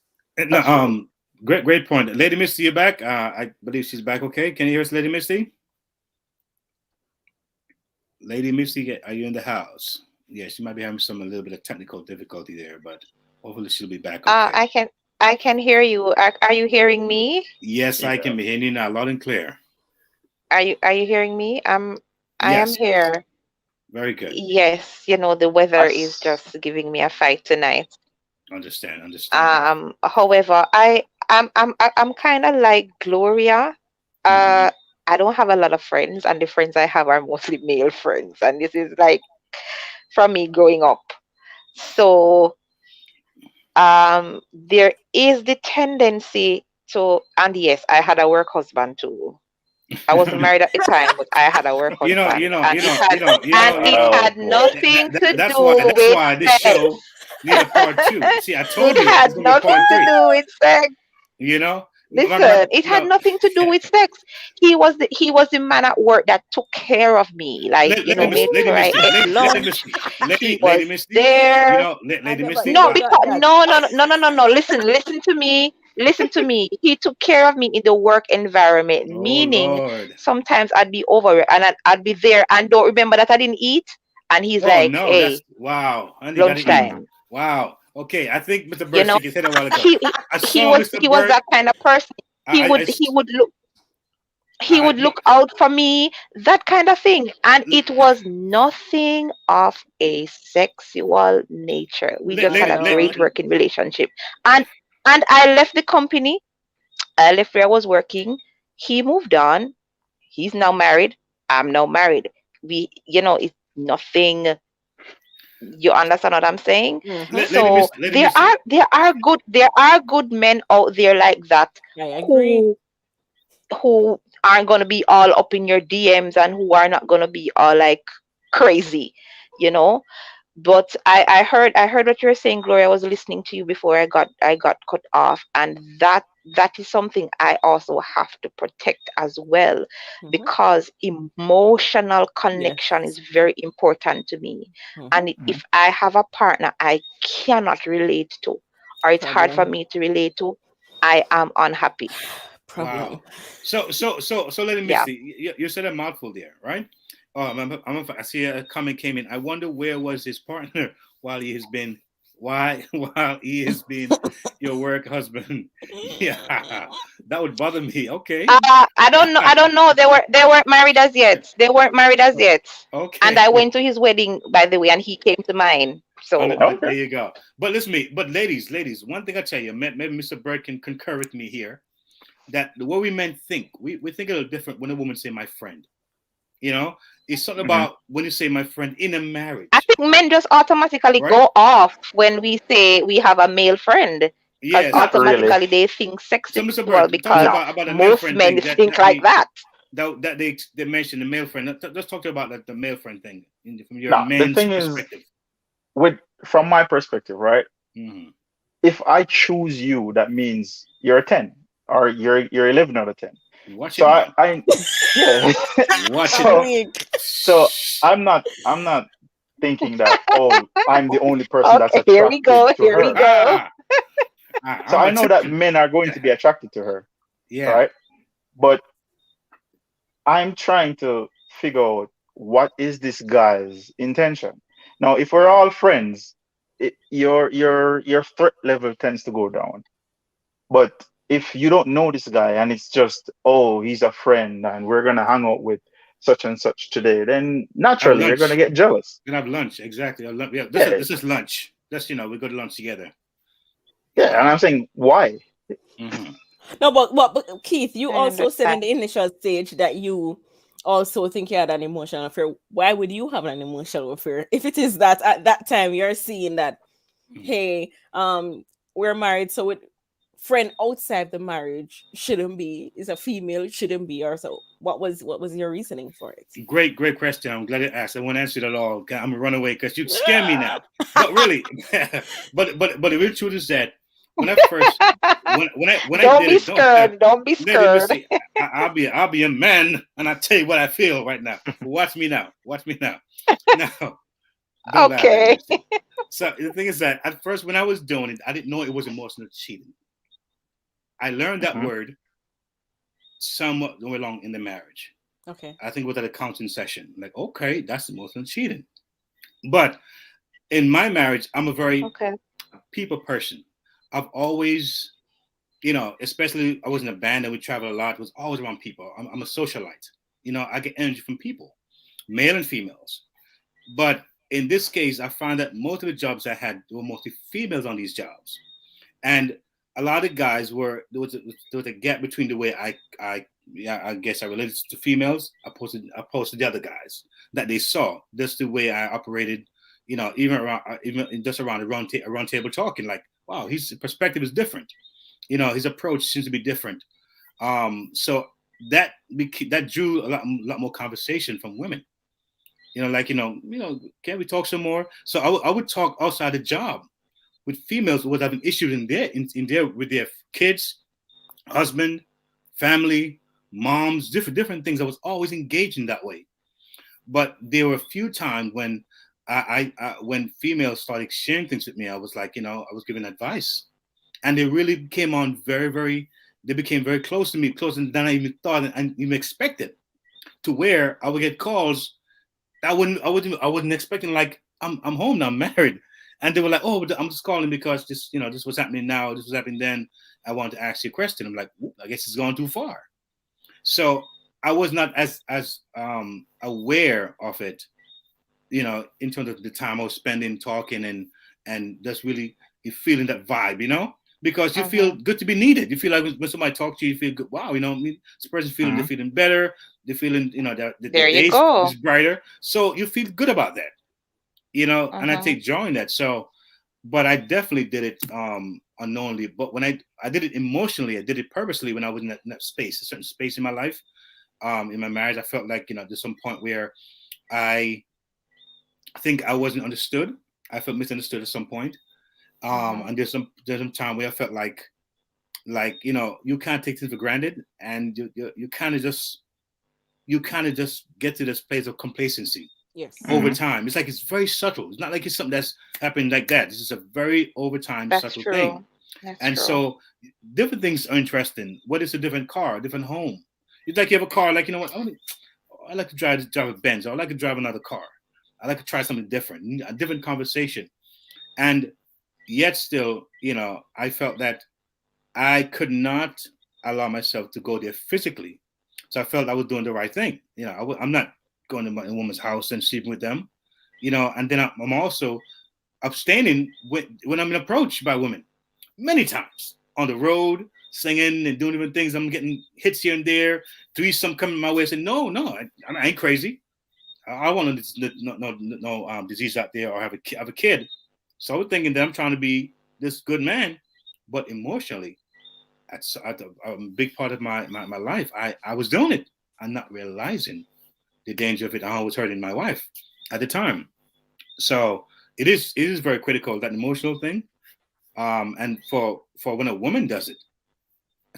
Great point. Lady Misty, you're back. I believe she's back. Okay. Can you hear us, Lady Misty? Lady Misty, are you in the house? Yeah, she might be having a little bit of technical difficulty there, but hopefully she'll be back. Okay. I can hear you. Are you hearing me? Yes, I can be hearing you now, loud and clear. Are you hearing me? I am here. Very good. Yes, the weather is just giving me a fight tonight. Understand. However, I'm kind of like Gloria. I don't have a lot of friends, and the friends I have are mostly male friends, and this is like from me growing up. So there is the tendency to, and yes, I had a work husband too. I wasn't married at the time, but I had a work husband. It had nothing to do with That's why this show need a part 2. See, I told you it had nothing to do with sex. Listen, it had nothing to do with sex. He was the man at work that took care of me, like made sure I ate lunch. He was there. No, because no. Listen to me. Listen to me. He took care of me in the work environment, meaning sometimes I'd be over it and I'd be there and don't remember that I didn't eat. And he's like, "Hey, lunchtime." Wow. Okay, I think Mr. Bird said a while ago. He was that kind of person. He would look out for me, that kind of thing. And it was nothing of a sexual nature. We just had a great working relationship. And I left the company. I left where I was working. He moved on. He's now married. I'm now married. It's nothing. You understand what I'm saying? So there are good men out there like that who aren't gonna be all up in your DMs and who are not gonna be all like crazy, But I heard what you were saying, Gloria. I was listening to you before I got cut off, and that is something I also have to protect as well, because emotional connection is very important to me. And if I have a partner I cannot relate to, or it's hard for me to relate to, I am unhappy. Wow. So let me see. You said a mouthful there, right? I see a comment came in. I wonder where was his partner while he has been your work husband. Yeah, that would bother me. Okay. I don't know. They weren't married as yet. Okay. And I went to his wedding, by the way, and he came to mine. So there you go. But ladies, one thing I tell you, maybe Mr. Bird can concur with me here, that the way we men think, we think a little different when a woman say my friend. It's something about when you say my friend in a marriage. I think men just automatically go off when we say we have a male friend. Because automatically they think sexual, because most men think like that. That they mentioned the male friend. Let's talk about the male friend thing from your man's perspective. From my perspective, right? If I choose you, that means you're a 10 or you're 11 out of 10. So so I'm not thinking that I'm the only person that's attracted here we go. So I know that men are going to be attracted to her. Yeah. Right. But I'm trying to figure out what is this guy's intention. Now, if we're all friends, your threat level tends to go down. But if you don't know this guy and it's just, oh, he's a friend and we're gonna hang out with such and such today, then Have naturally you're gonna lunch. get jealous. We're gonna have lunch. Exactly. Yeah, Yeah, this is lunch. That's we go to lunch together. yeah, and I'm saying why? Hmm. No, but Keith, you I also said in understand. the initial stage that you also think you had an emotional affair. Why would you have an emotional affair if it is that at that time you're seeing that, hey, we're married, so it friend outside the marriage shouldn't be, is a female, shouldn't be, or so. What was your reasoning for it? Great question. I'm glad you asked. I won't answer it at all. I'm gonna run away because you'd scare me now. But really, but the real truth is that when I first when I Don't did be it, don't scared. Don't be let me scared. see. I'll be a man, and I tell you what I feel right now. Watch me now. Watch me now. Now, don't laugh at Okay. me. So the thing is that at first, when I was doing it, I didn't know it was emotional cheating. I learned that Hmm. word somewhat going along in the marriage. Okay. I think it was at a counseling session. Like, okay, that's emotional cheating. But in my marriage, I'm a very Okay. people person. I've always, especially I was in a band and we travel a lot. Was always around people. I'm a socialite. I get energy from people, male and females. But in this case, I found that most of the jobs I had were mostly females on these jobs, and a lot of guys were there was a gap between the way I yeah, I guess I related to females opposed to the other guys that they saw. Just the way I operated, even around even just around a round table talking. Like, wow, his perspective is different. His approach seems to be different. So that drew lot more conversation from women. Like can we talk some more? So I would talk outside the job with females who was having issues in their with their kids, husband, family, moms, different things. I was always engaged in that way. But there were a few times when when females started sharing things with me, I was like, I was giving advice, and they really came on very, very. They became very close to me, closer than I even thought and even expected. To where I would get calls I wasn't expecting. Like, I'm home now, I'm married, and they were like, oh, I'm just calling because this was happening now, this was happening then. I want to ask you a question. I'm like, I guess it's gone too far. So I was not as aware of it, in terms of the time I was spending talking and just really feeling that vibe, because you feel Mm-hmm. good to be needed. You feel like when somebody talks to you, you feel good. Wow, this person feeling they're Hmm. feeling better. They're feeling, the There you day go. is brighter. So you feel good about that, and I Mm-hmm. take joy in that. So, but I definitely did it unknowingly. But when I did it emotionally, I did it purposely when I was in that space, a certain space in my life, in my marriage. I felt like, there's some point where I think I wasn't understood. I felt misunderstood at some point. Mm-hmm. And there's some time where I felt like you can't take things for granted, and you kind of just get to this place of complacency Yes. over Hmm. time. It's like it's very subtle. It's not like it's something that's happening like that. This is a very over time That's subtle thing. true. That's And true. so different things are interesting. What is a different car, a different home? It's like you have a car, like, what, I like to drive a Benz, or I like to drive another car. I like to try something different, a different conversation. And yet still, I felt that I could not allow myself to go there physically. So I felt I was doing the right thing. I'm not going to my woman's house and sleeping with them, and then I'm also abstaining when I'm approached by women many times on the road, singing and doing different things. I'm getting hits here and there, threesome coming my way. I said, no, I ain't crazy. I want no disease out there or have a kid. So I was thinking that I'm trying to be this good man, but emotionally, at a big part of my life, I was doing it. I'm not realizing the danger of it. I was hurting my wife at the time. So it is very critical, that emotional thing. And for when a woman does it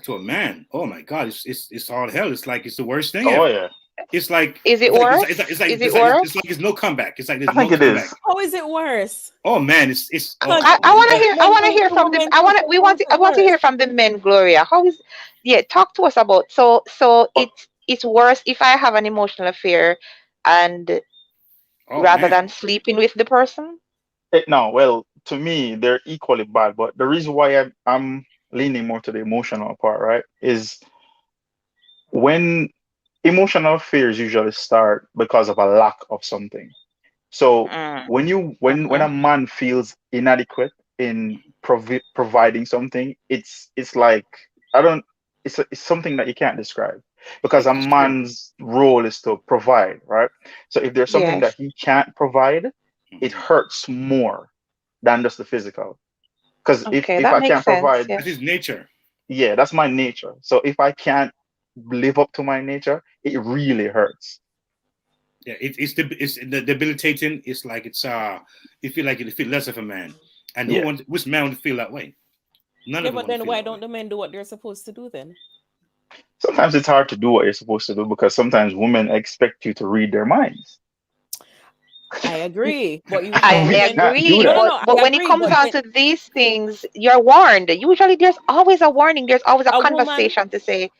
to a man, oh my God, it's all hell. It's like it's the worst thing Oh ever. yeah, It's like Is it it's like it's like it's worse? like it's like Is it's it like it's, worse? it's like it's no comeback. It's like I there's no think it comeback. is. How is it worse? Oh man, it's oh I want to man. hear. I When want to hear from the. women I do want. it, We how want. is it I want to worse? hear from the men, Gloria. How is? Yeah, talk to us about. So it's worse if I have an emotional affair, and Oh rather man. than sleeping with the person. No, well, to me, they're equally bad. But the reason why I'm leaning more to the emotional part, right? Is when emotional fears usually start because of a lack of something. So when a man feels inadequate in providing something, it's like I don't it's something that you can't describe because a It's true. man's role is to provide, right? So if there's something that Yes. he can't provide, it Mhm. hurts more than just the physical. Because Okay, if that I makes can't sense. provide, That Yes. is nature. yeah, that's my nature. So if I can't live up to my nature, it really hurts. Yeah, it's the debilitating. It's like you feel like you feel less of a man, and Yeah. which man would feel that way? None Yeah, of them but want to then feel why that don't way. the men do what they're supposed to do then? Sometimes it's hard to do what you're supposed to do because sometimes women expect you to read their minds. I agree, but I And we women. can't do agree, No, no, that. no. but I when it agree, comes but down then to these things, you're warned. Usually, there's always a warning. There's always a a woman. conversation to say,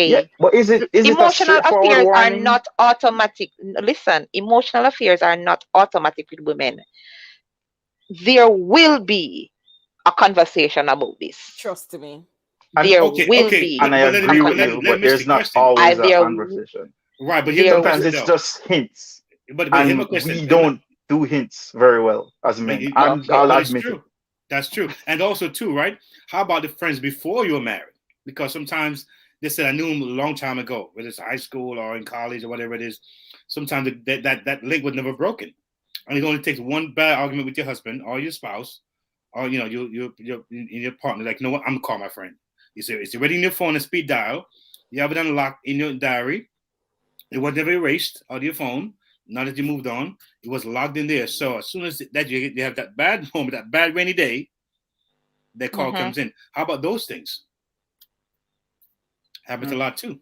Yeah. "Hey, But is it a emotional straightforward affairs are warning? not automatic." Listen, emotional affairs are not automatic with women. There will be a conversation about this. Trust me. And There Okay, will okay, be and I but a agree but with let you, conversation. but me ask there's the not question. always I a there conversation. Right, but here's my there Sometimes question it's though. just hints. But here's my And question. we don't do hints very well as But, men. it, Okay. I'll but it's admit it. true. That's true. And also too, right? How about the friends before you were married? Because sometimes they said I knew him a long time ago, whether it's high school or in college or whatever it is. Sometimes that link was never broken, and it only takes one bad argument with your husband or your spouse, or your partner. Like, you know what? I'm gonna call my friend. It's already in your phone and speed dial. You have it unlocked in your diary. It was never erased out of your phone. Now that you moved on, it was logged in there. So as soon as that you have that bad moment, that bad rainy day, that call Hmm. comes in. How about those things? Happens a lot too.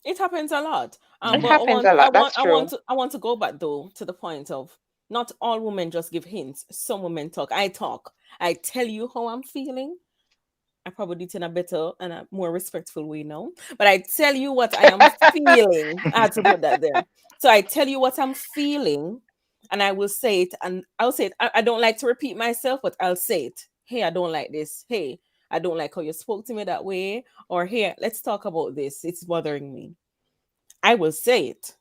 It happens a lot. It But Hmm. happens a lot. That's true. I want to go back though to the point of not all women just give hints. Some women talk. I talk. I tell you how I'm feeling. I probably do it in a better and a more respectful way now. But I tell you what I am feeling. I had to put that there. So I tell you what I'm feeling, and I will say it, and I'll say it. I don't like to repeat myself, but I'll say it. Hey, I don't like this. Hey, I don't like how you spoke to me that way. Or here, let's talk about this. It's bothering me. I will say it.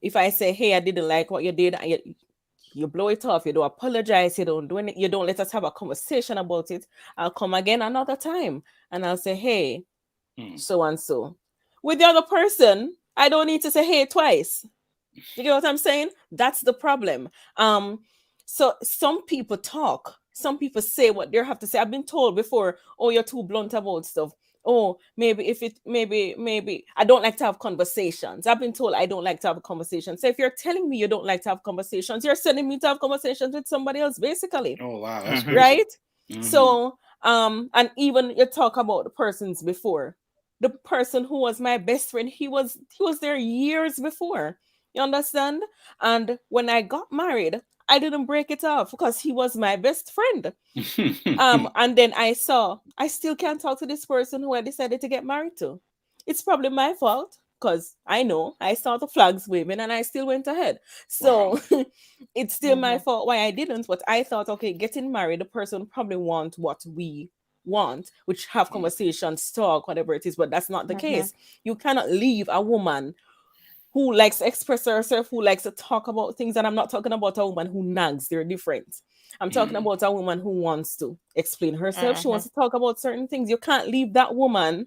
If I say, hey, I didn't like what you did, and you blow it off, you don't apologize, you don't do anything, you don't let us have a conversation about it, I'll come again another time and I'll say, hey, Hmm. so and so. With the other person, I don't need to say hey twice. You get what I'm saying? That's the problem. So some people talk, some people say what they have to say. I've been told before, oh, you're too blunt about stuff. Oh, maybe if it maybe I don't like to have conversations. I've been told I don't like to have conversations. So if you're telling me you don't like to have conversations, you're sending me to have conversations with somebody else, basically. Oh wow, that's crazy. Right? Hmm. So and even you talk about the persons before. The person who was my best friend, he was there years before. You understand? And when I got married, I didn't break it off because he was my best friend. And then I still can't talk to this person who I decided to get married to. It's probably my fault because I know I saw the flags waving and I still went ahead. Wow. So it's still my Hmm. fault why I didn't. But I thought, okay, getting married, the person probably want what we want, which have conversations, talk, whatever it is. But that's not the Hmm. case. You cannot leave a woman who likes to express herself, who likes to talk about things. And I'm not talking about a woman who nags, they're different. I'm talking Mm. about a woman who wants to explain herself. She Hmm. wants to talk about certain things. You can't leave that woman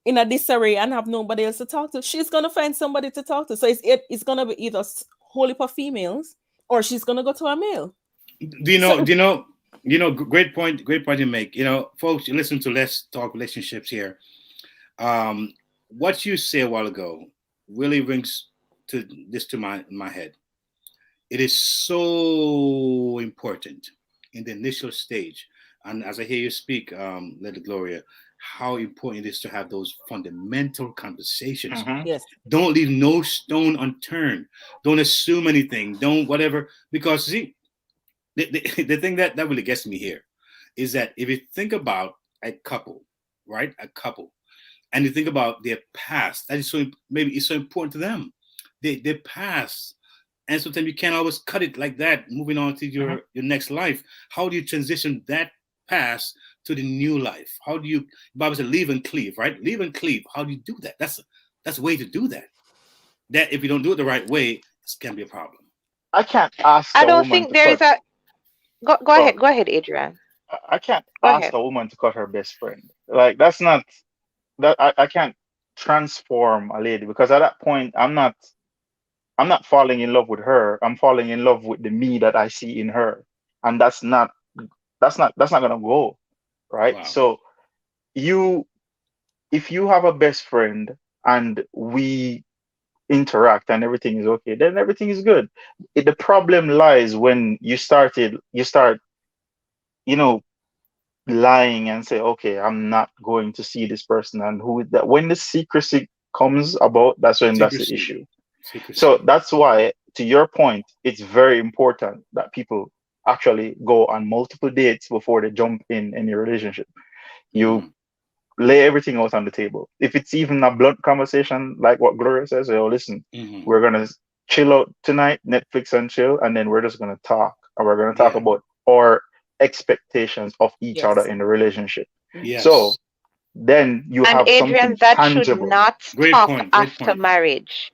in a disarray and have nobody else to talk to. She's gonna find somebody to talk to. So it's gonna be either wholly for females or she's gonna go to a male. Do you know? So Do you know? You know, great point. Great point you make. You know, folks, you listen to Let's Talk Relationships here. Um, what you said a while ago really rings to my head. It is so important in the initial stage, and as I hear you speak, Lady Gloria, how important it is to have those fundamental conversations. Hmm. yes. Don't leave no stone unturned. Don't assume anything. Don't whatever. Because see, the thing that really gets me here is that if you think about a couple, right? A couple, and you think about their past, that is so maybe it's so important to them. Their past. And sometimes you can't always cut it like that, moving on to Hmm. your next life. How do you transition that past to the new life? How do you, Bible said, leave and cleave, right? Leave and cleave. How do you do that? That's a way to do that. That if you don't do it the right way, this can be a problem. I can't ask I a don't woman think to there is cut. a go Well, go ahead, Adrian. I can't Go ask ahead. a woman to cut her best friend. Like that's not that I can't transform a lady because at that point I'm not falling in love with her. I'm falling in love with the me that I see in her, and that's not gonna go right. Wow. So you if you have a best friend and we interact and everything is okay, then everything is good. The problem lies when you start you know lying and say, okay, I'm not going to see this person, and who is that? When the secrecy comes about, that's the Secrecy. issue. So Secrecy. that's why, to your point, it's very important that people actually go on multiple dates before they jump in any relationship. You Mm-hmm. lay everything out on the table. If it's even a blunt conversation, like what Gloria says, oh, listen, Mm-hmm. we're gonna chill out tonight, Netflix and chill, and then we're just gonna talk, and we're gonna talk Yeah. about our expectations of each other Yes. in the relationship. So Yes. then you And have Adrian, something that should tangible. not Great stop point. Great after point. marriage.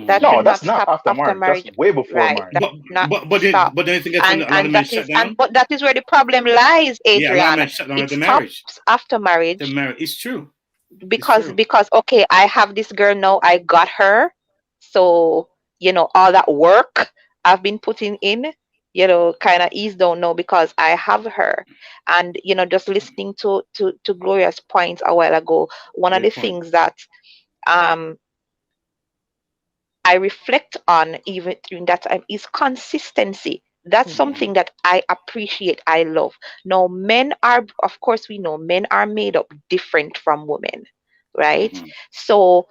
That Mm-hmm. should No, not that's not stop after after marriage. That's marriage. way before Right. marriage. That But should not then stop. but then I think that's when a lot And of men that shut is down. that is where the problem lies, Yeah, a lot of Adrian. men shut down at It the marriage. stops after The marriage marriage. It's true. It's because true. because okay, I have this girl now, I got her. So, all that work I've been putting in, kind of ease down now because I have her. And just listening to Gloria's points a while ago, one of the Great point. things that um I reflect on even during that time is consistency. That's Mm-hmm. something that I appreciate, I love. Now, men are, of course, we know men are made up different from women, right? Mm-hmm. So,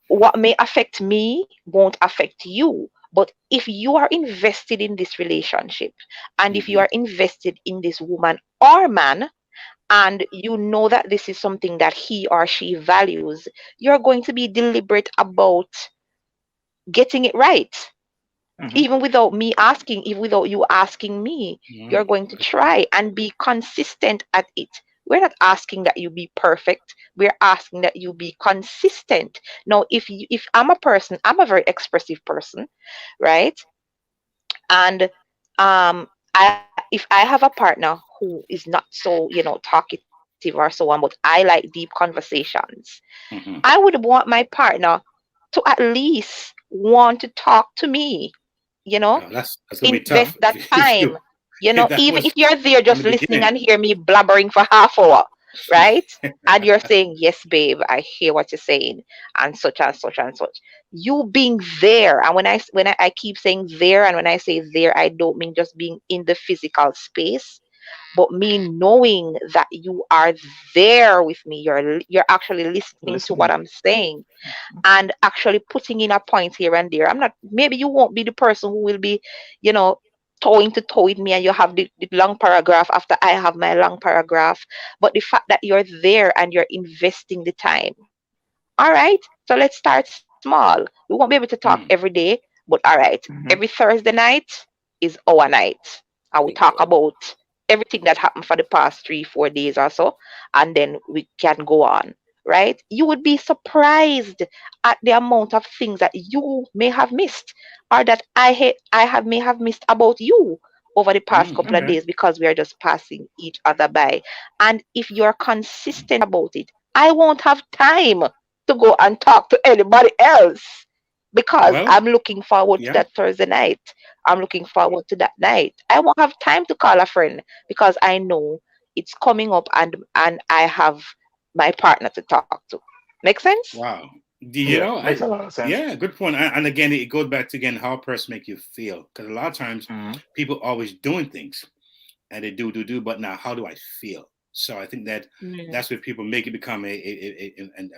what may affect me won't affect you. But if you are invested in this relationship and if you Mm-hmm. are invested in this woman or man, and you know that this is something that he or she values, you're going to be deliberate about getting it right. Hmm. Even without me asking, even without you asking me, you're going to Good point. try and be consistent at it. We're not asking that you be perfect. We're asking that you be consistent. Now, if I'm a person, I'm a very expressive person, right? And if I have a partner who is not so, talkative or so on, but I like deep conversations, I Mm-hmm. would want my partner to at least want to talk to me, you know, That's gonna be invest tough that if time. you if that Even was if you're there from just the listening beginning. and hear me blabbering for half hour, right? And you're saying, yes, babe, I hear what you're saying, and such and such and such. You being there, and when I keep saying there, and when I say there, I don't mean just being in the physical space, but me knowing that you are there with me. You're actually listening to what Listening. I'm saying and actually putting in a point here and there. I'm not, maybe you won't be the person who will be, you know, toeing to toe with me and you have the long paragraph after I have my long paragraph. But the fact that you're there and you're investing the time. All right. So let's start small. We won't be able to talk every Mm. day, but all right. Every Hmm. Thursday night is our night. And we talk Exactly. about everything that happened for the past 3, 4 days or so. And then we can go on. Right? You would be surprised at the amount of things that you may have missed or that I have may have missed about you over the past couple of Okay. days because we are just passing each other by. And if you're consistent about it, I won't have time to go and talk to anybody else because Well, I'm looking forward to yeah. that Thursday night. I'm looking forward to that night. I won't have time to call a friend because I know it's coming up and I have my partner to talk to. Make sense? Wow. You Yeah, know, makes a lot of sense. yeah, good point. And again, it goes back to again how a person make you feel. Because a lot of times Hmm. people always doing things and they do, but now how do I feel? So I think that Mm. that's where people make it become a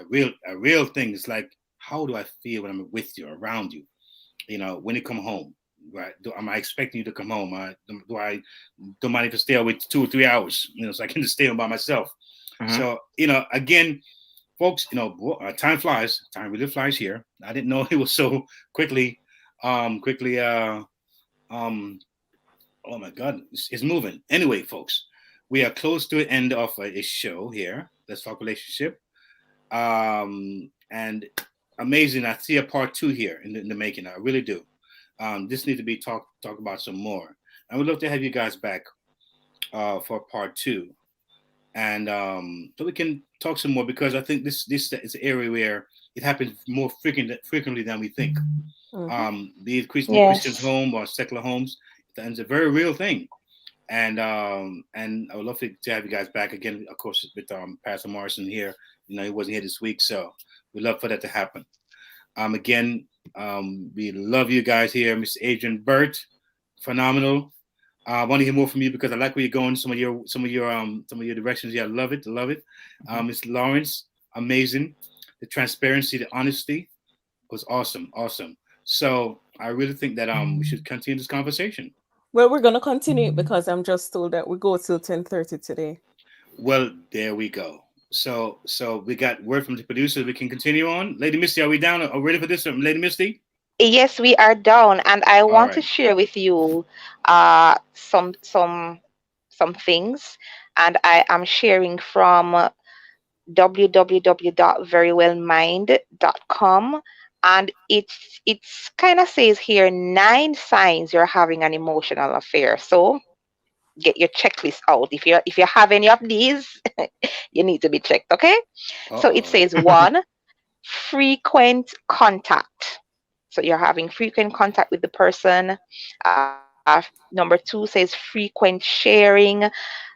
real thing. It's like, how do I feel when I'm with you, around you? When you come home, right? Am I expecting you to come home? Do I don't mind if I stay away 2 or 3 hours? So I can just stay home by myself. Hmm. So again, folks, time flies. Time really flies here. I didn't know it was so quickly. Quickly. Oh my God, it's moving. Anyway, folks, we are close to the end of a show here. Let's talk relationship. And amazing. I see a part 2 here in the making. I really do. This needs to be talked about some more. I would love to have you guys back for part 2, and so we can talk some more, because I think this is an area where it happens more frequently than we think. Be it Christian's home or secular homes, and it's a very real thing. And I would love to have you guys back again, of course, with Pastor Morrison here. You know, he wasn't here this week, so we'd love for that to happen. Again, we love you guys here, Mr. Adrian Burt, phenomenal. I want to hear more from you, because I like where you're going. Some of your directions. Yeah, I love it. Ms. Lawrence, amazing. The transparency, the honesty was awesome. So I really think that we should continue this conversation. Well, we're gonna continue, because I'm just told that we go till 10:30 today. Well, there we go. So we got word from the producer. We can continue on. Lady Misty, are we down? Are we ready for this, Lady Misty? Yes, we are down, and I want to share with you some things, and I am sharing from www.verywellmind.com, and it's kind of says here 9 signs you're having an emotional affair. So get your checklist out. If you have any of these, you need to be checked. Okay. So it says 1, frequent contact. So you're having frequent contact with the person. Number 2 says frequent sharing.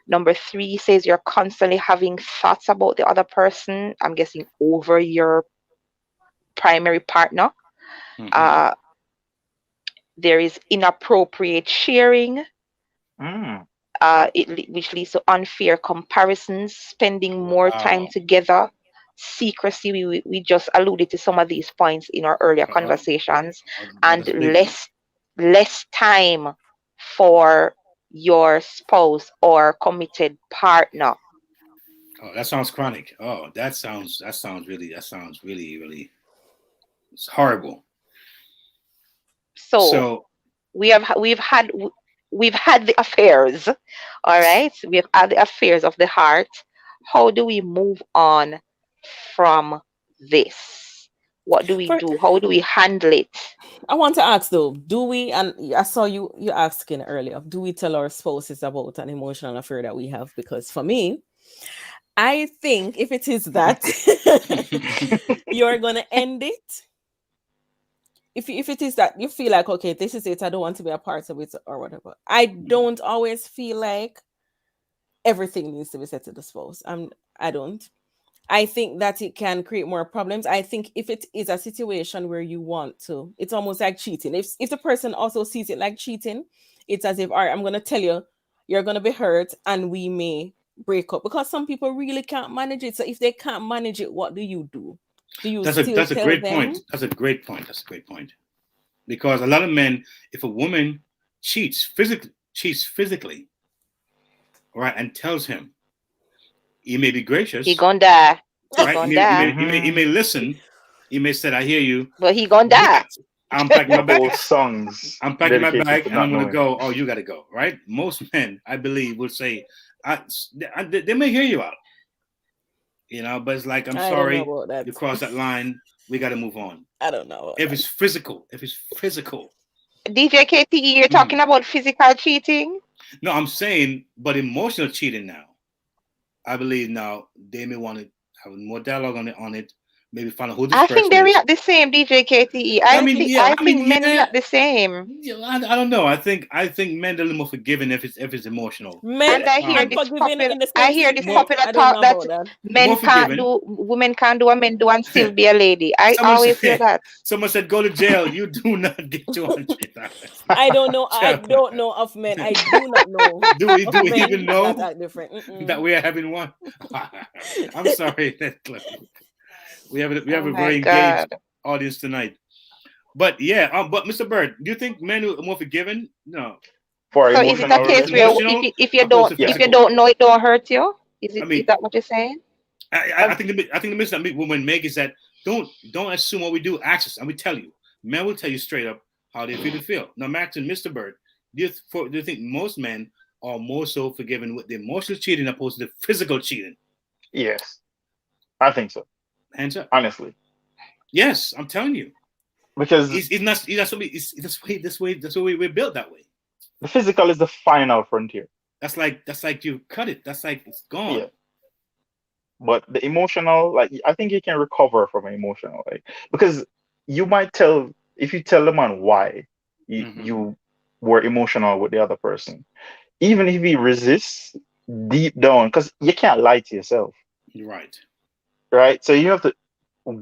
Number 3 says you're constantly having thoughts about the other person. I'm guessing over your primary partner. There is inappropriate sharing, which leads to unfair comparisons, spending more time together, secrecy. We just alluded to some of these points in our earlier conversations, and less time for your spouse or committed partner. Oh, that sounds chronic. Oh, that sounds really it's horrible. So we've had the affairs. All right, we have had the affairs of the heart. How do we move on from this? What do we do? How do we handle it? I want to ask though, do we, and I saw you asking earlier, do we tell our spouses about an emotional affair that we have? Because for me, I think if it is that, you're going to end it. If it is that you feel like, okay, this is it, I don't want to be a part of it or whatever. I don't always feel like everything needs to be said to the spouse. I don't. I think that it can create more problems. I think if it is a situation where you want to, it's almost like cheating. If the person also sees it like cheating, it's as if, all right, I'm going to tell you, you're going to be hurt and we may break up, because some people really can't manage it. So if they can't manage it, what do you do? Do you That's a great point. That's a great point. Because a lot of men, if a woman cheats physically, right, and tells him, he may be gracious. He gonna die. Right? He may listen. He may say, "I hear you," but he gonna die. I'm packing my bag. Songs. I'm packing my bag, and I'm gonna go. Oh, you gotta go. Right? Most men, I believe, will say, "They may hear you out." You know, but it's like, I'm sorry, you crossed that line. We got to move on. I don't know. If it's physical. DJ KTE, you're talking about physical cheating? No, I'm saying, but emotional cheating now. I believe now they may want to have more dialogue on it. Maybe find out who this person is. I think they react the same, DJ KTE. I think men react the same. Yeah, I don't know. I think men are a little more forgiving if it's emotional. Men, and I hear this popular talk that women can't do what men do and still be a lady. I always hear that. Someone said, "Go to jail. You do not get $200." I don't know. I don't know of men. I do not know. Do we even know that we are having one? I'm sorry. We have a very engaged audience tonight. But yeah, but Mr. Bird, do you think men are more forgiving? No. So is it a case where if you don't know, it don't hurt you? Is that what you're saying? I think the mistake that women make is that don't assume what we do. Ask us, and we tell you. Men will tell you straight up how they feel. Now, Max and Mr. Bird, do you think most men are more so forgiven with the emotional cheating opposed to the physical cheating. Yes, I think so. Hands up. Honestly, Yes, I'm telling you. because It's not. That's way we're built that way. the physical is the final frontier. That's like you cut it. That's like it's gone. Yeah. But the emotional, like I think you can recover from emotional, like because you might tell if you tell the man why you were emotional with the other person, even if he resists deep down, because you can't lie to yourself, You're right. right? So you have to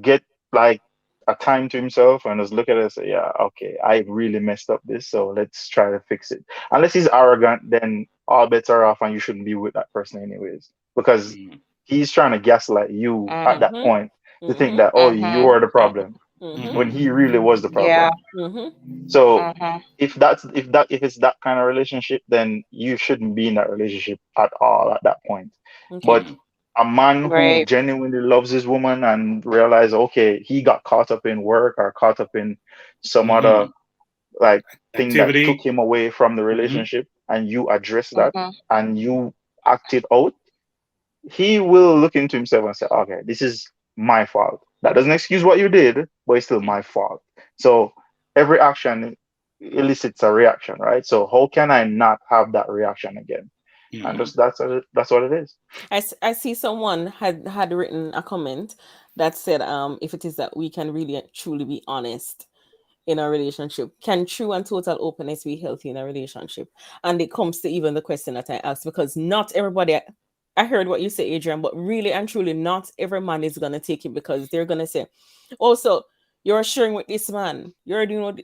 get like a time to himself and just look at it and say, yeah, okay, I really messed up this, so let's try to fix it. Unless he's arrogant, then all bets are off and you shouldn't be with that person anyways, because he's trying to gaslight you at that point to think that, oh, you are the problem when he really was the problem. Yeah. So if it's that kind of relationship, then you shouldn't be in that relationship at all at that point. But a man who Right. genuinely loves his woman and realize, okay, he got caught up in work or caught up in some other like thing Activity. that took him away from the relationship, and you address that and you act it out, he will look into himself and say, okay, this is my fault. That doesn't excuse what you did, but it's still my fault. So every action elicits a reaction, right? So how can I not have that reaction again? And just that's what it is. I see someone had written a comment that said, if it is that we can really truly be honest in a relationship, can true and total openness be healthy in a relationship? And it comes to even the question that I asked, because not everybody, I heard what you say, Adrian, but really and truly not every man is going to take it, because they're going to say, oh, so you're sharing with this man, you're doing what,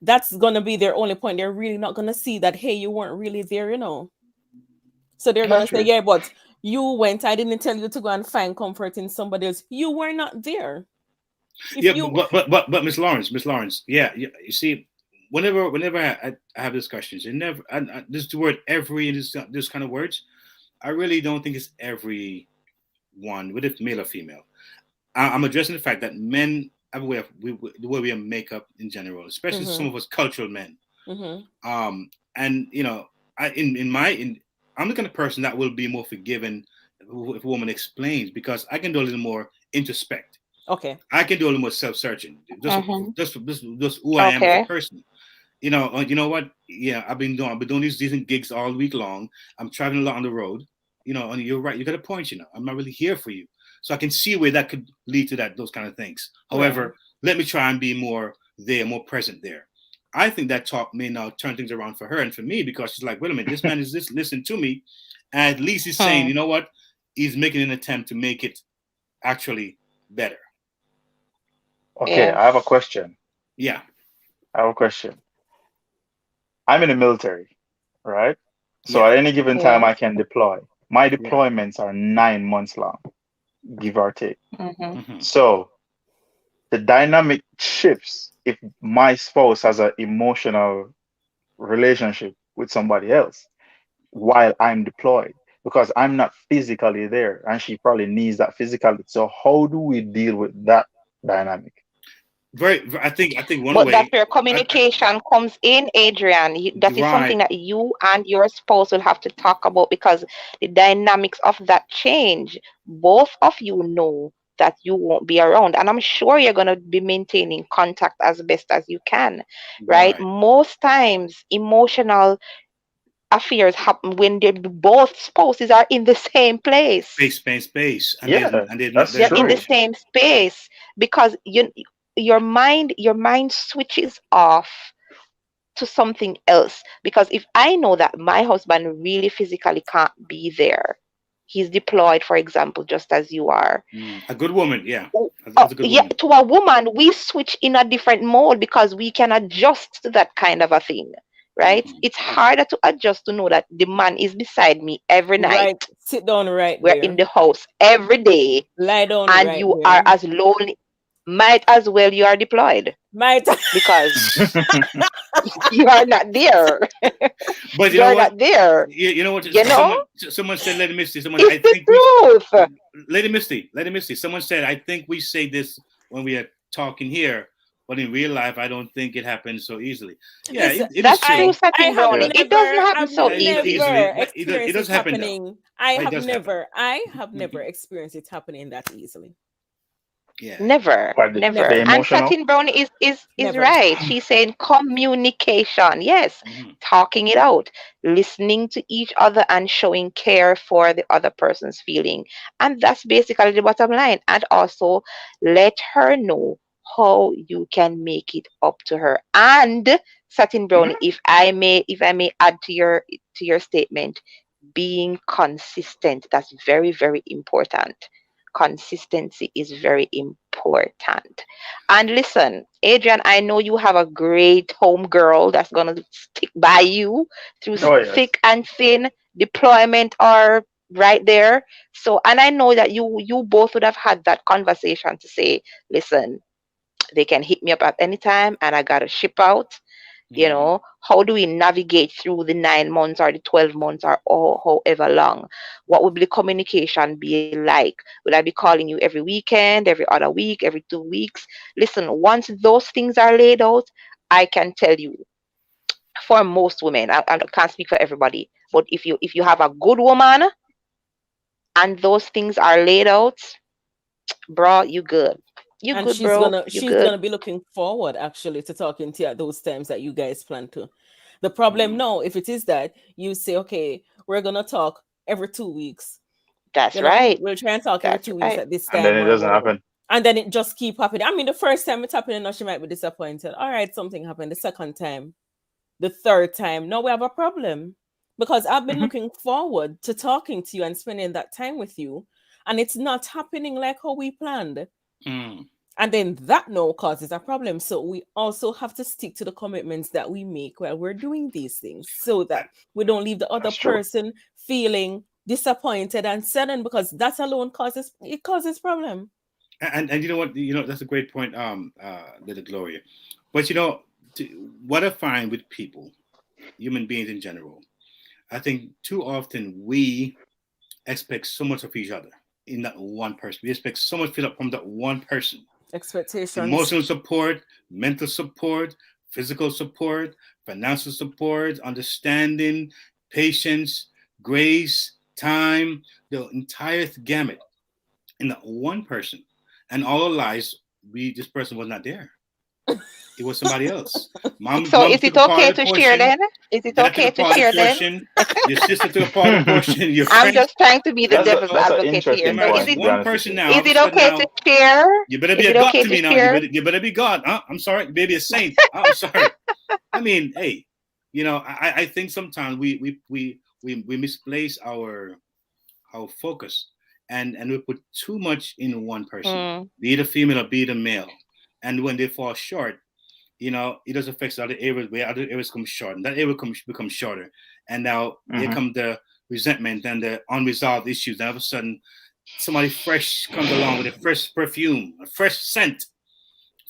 that's going to be their only point. They're really not going to see that, hey, you weren't really there, So they're going to say, yeah, but you went, I didn't tell you to go and find comfort in somebody else. You were not there. But Miss Lawrence, yeah, you see, whenever I have discussions, and never, this the word every, and this kind of words, I really don't think it's every one, whether it's male or female. I'm addressing the fact that men have a way of the way we have makeup in general, especially some of us cultural men. And I'm the kind of person that will be more forgiving if a woman explains, because I can do a little more introspect. Okay. I can do a little more self-searching. Just who I am as a person. You know what? Yeah, I've been doing these decent gigs all week long. I'm traveling a lot on the road. And you're right. You got a point. I'm not really here for you, so I can see where that could lead to those kind of things. However, let me try and be more present there. I think that talk may now turn things around for her and for me, because she's like, wait a minute, this man is just listening to me, and at least he's saying, you know what? He's making an attempt to make it actually better. Okay, I have a question. Yeah. I have a question. I'm in the military, right? So at any given time I can deploy. My deployments are 9 months long, give or take. So the dynamic shifts if my spouse has an emotional relationship with somebody else while I'm deployed, because I'm not physically there and she probably needs that physically. So how do we deal with that dynamic? I think one but way. That's where communication comes in, Adrian. That is something that you and your spouse will have to talk about, because the dynamics of that change. Both of you know that you won't be around, and I'm sure you're going to be maintaining contact as best as you can, right? Most times, emotional affairs happen when both spouses are in the same place. Space. And they're in the same space, because your mind switches off to something else. Because if I know that my husband really physically can't be there, he's deployed, for example, just as you are. A good woman, yeah. To a woman, we switch in a different mode because we can adjust to that kind of a thing, right? It's harder to adjust to know that the man is beside me every night. Right. Sit down right We're there. in the house every day. Lie down and right you there. are as lonely. Might as well you are deployed. Because you are not there. But you are not there. You know what? Someone said, Lady Misty. Lady Misty. Someone said, I think we say this when we are talking here but in real life, I don't think it happens so easily. Yeah, Listen, it is That's true, true. I Satin have Brownie. Yeah. It doesn't never, happen I've so Easily, easily. never but it experienced does it happen though. happening. But it does happen. I have never experienced it happening that easily. Yeah. Never, But the never. Never, And emotional. Satin Brown is never. right. She's saying communication. Yes, Mhm. talking it out, listening to each other and showing care for the other person's feeling. And that's basically the bottom line. And also let her know how you can make it up to her. And Satin Brown, Mhm. if I may add to your statement, being consistent. That's very, very important. Consistency is very important. And listen, Adrian, I know you have a great home girl that's going to stick by you through Oh yes. thick and thin. Deployment are right there. So, and I know that you both would have had that conversation to say, listen, they can hit me up at any time and I got to ship out. Mhm. How do we navigate through the 9 months or the 12 months or however long? What would the communication be like? Will I be calling you every weekend, every other week, every 2 weeks? Listen, once those things are laid out, I can tell you, for most women, I can't speak for everybody, but if you have a good woman and those things are laid out, bro, you good. You And good, bro. You she's good. gonna be looking forward actually to talking to you at those times that you guys plan to. The problem Mhm. now, if it is that you say, okay, we're gonna talk every 2 weeks, That's right. we'll try and talk every That's 2 weeks right. at this And then time it or doesn't whatever. happen. And then it just keep happening. I mean, the first time it's happening, now she might be disappointed. All right, something happened. The second time, the third time, now we have a problem. Because I've been Mhm. looking forward to talking to you and spending that time with you, and it's not happening like how we planned. Mm. And then that now causes a problem. So we also have to stick to the commitments that we make while we're doing these things so that we don't leave the other That's true. person feeling disappointed and saddened, because that alone causes problem. And you know what? That's a great point, Little Gloria. But what I find with people, human beings in general, I think too often we expect so much of each other in that one person. We expect so much from that one person. Expectations. Emotional support, mental support, physical support, financial support, understanding, patience, grace, time, the entire gamut in that one person. And all our lives, this person was not there. It was somebody else. So Mom is took it a part okay of the to share portion. then? Is it Dad took okay a to part of the share then? portion. Your sister took a part of the portion. Your I'm friends. just trying to be the And devil's That's an advocate here. interesting So remember, is it's point, it to be one honest with person you. now. All is of a it sudden okay to now, share? you better be Is a it God okay to to me now. share? You better be God. I'm sorry. You better be a saint. I'm sorry. I mean, hey, I think sometimes we misplace our focus, and we put too much in one person, Mm, be it a female or be it a male. And when they fall short, it does affect the other areas where other areas come short, and that area becomes shorter. And now there Hmm. come the resentment and the unresolved issues. And all of a sudden, somebody fresh comes along with a fresh perfume, a fresh scent,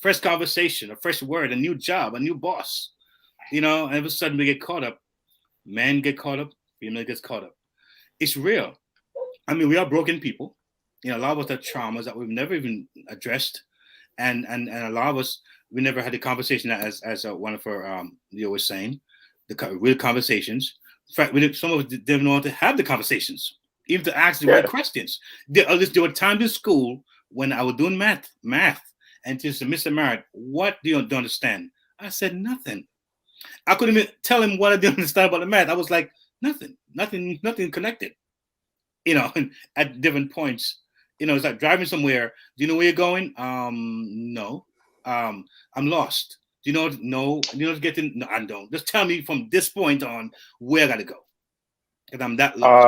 fresh conversation, a fresh word, a new job, a new boss. And all of a sudden we get caught up. Men get caught up, female gets caught up. It's real. I mean, we are broken people. A lot of us have traumas that we've never even addressed, and a lot of us, we never had the conversation, as one of our Leo was saying, the real conversations. In fact, some of us didn't know how to have the conversations, even to ask the right Yes. questions. There were times in school when I was doing math, and just Mr. Merritt, what do you don't understand? I said nothing. I couldn't even tell him what I didn't understand about the math. I was like, nothing connected. At different points. It's like driving somewhere. Do you know where you're going? No. I'm lost. Do you know? No. Do you know getting? No, I don't. Just tell me from this point on where I gotta go, because I'm that lost.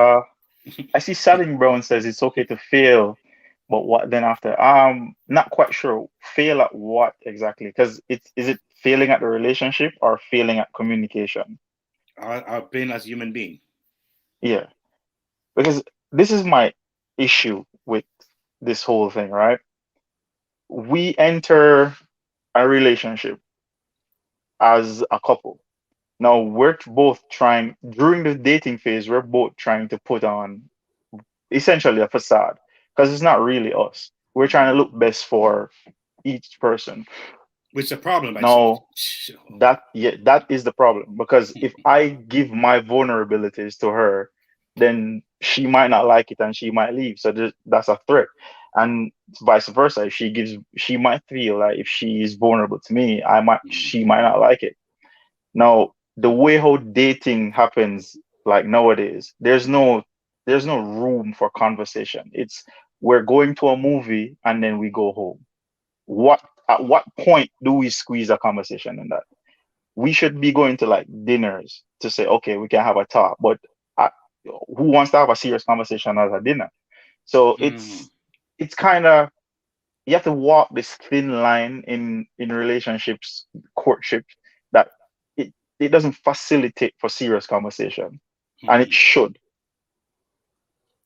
Uh, I see Satin Brown says it's okay to fail, but what then after? Not quite sure. Fail at what exactly? Because is it failing at the relationship or failing at communication? Our brain as a human being. Yeah, because this is my issue with this whole thing, right? We enter a relationship as a couple. Now we're both trying during the dating phase, we're both trying to put on essentially a facade because it's not really us. We're trying to look best for each person. Which is a problem. No, that is the problem, because if I give my vulnerabilities to her, then she might not like it and she might leave. So that's a threat, and vice versa. If she might feel like if she is vulnerable to me, she might not like it. Now, the way how dating happens, like nowadays, there's no room for conversation. It's we're going to a movie and then we go home. At what point do we squeeze a conversation in that? We should be going to like dinners to say, okay, we can have a talk, but who wants to have a serious conversation at a dinner? So it's kind of, you have to walk this thin line in relationships, courtship, that it doesn't facilitate for serious conversation, and it should.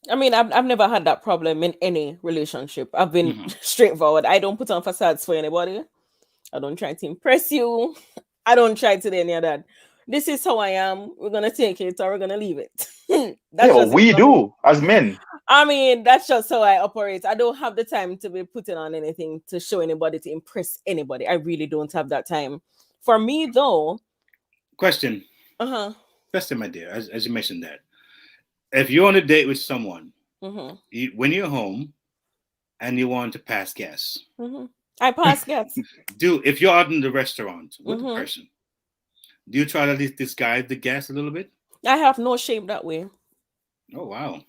I mean, I've never had that problem in any relationship. I've been straightforward. I don't put on facades for anybody. I don't try to impress you. I don't try to do any of that. This is how I am. We're gonna take it or we're gonna leave it. We do as men. I mean, that's just how I operate. I don't have the time to be putting on anything to show anybody, to impress anybody. I really don't have that time. For me, though. Question. Question, my dear. As you mentioned that, if you're on a date with someone, when you're home and you want to pass gas, I pass gas. If you're out in the restaurant with the person, do you try to at least disguise the gas a little bit? I have no shame that way. Oh, wow.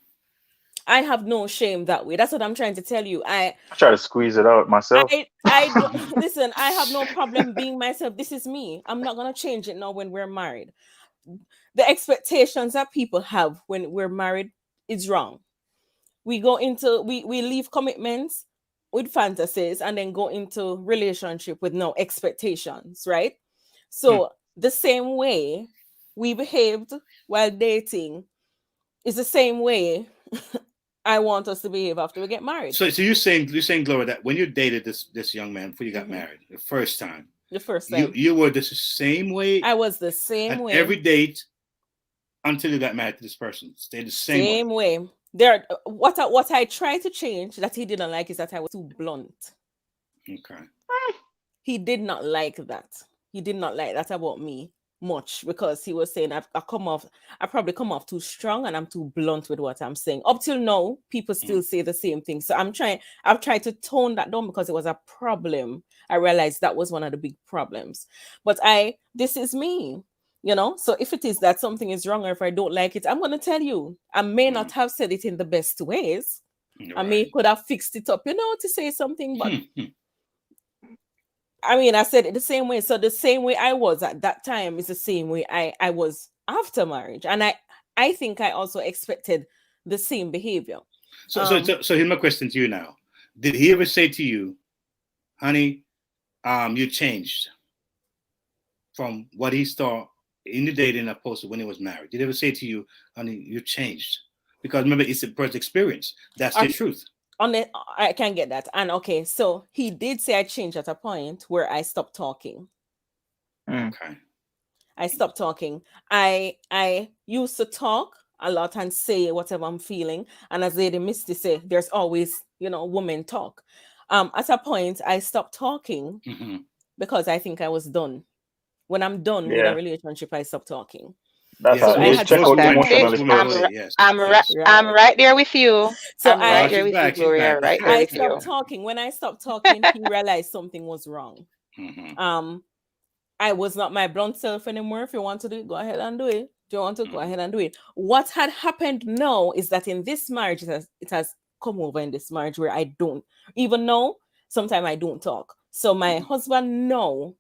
I have no shame that way. That's what I'm trying to tell you. I try to squeeze it out myself. I don't, listen, I have no problem being myself. This is me. I'm not going to change it now when we're married. The expectations that people have when we're married is wrong. We go into, we leave commitments with fantasies and then go into relationship with no expectations, right? So the same way we behaved while dating is the same way I want us to behave after we get married. So you're saying, Gloria, that when you dated this young man before you got married, the first time, you were the same way. I was the same way every date until you got married to this person. Stayed the same way. There, what I tried to change that he didn't like is that I was too blunt. Okay. He did not like that. He did not like that about me much, because he was saying I probably come off too strong and I'm too blunt with what I'm saying. Up till now, people still say the same thing. So I've tried to tone that down because it was a problem. I realized that was one of the big problems. But this is me, so if it is that something is wrong or if I don't like it, I'm going to tell you. I may not have said it in the best ways. Right. I may could have fixed it up, to say something, but I mean, I said it the same way. So the same way I was at that time is the same way I was after marriage. And I think I also expected the same behavior. So here's my question to you now. Did he ever say to you, honey, you changed from what he saw in the dating opposed to when he was married? Did he ever say to you, honey, you changed? Because remember, it's a person's experience. That's the truth. I can get that. And okay, so he did say I changed at a point where I stopped talking. Okay. I stopped talking. I used to talk a lot and say whatever I'm feeling. And as Lady Misty said, there's always, women talk. At a point, I stopped talking because I think I was done. When I'm done with a relationship, I stop talking. That's so I had I'm right there with you. So I'm right there with you, Gloria. Right there I stopped talking. When I stopped talking, he realized something was wrong. I was not my blunt self anymore. If you want to do it, go ahead and do it. If you want to, go ahead and do it. What had happened now is that in this marriage, it has come over in this marriage where I don't, even though sometimes I don't talk. So my husband, no,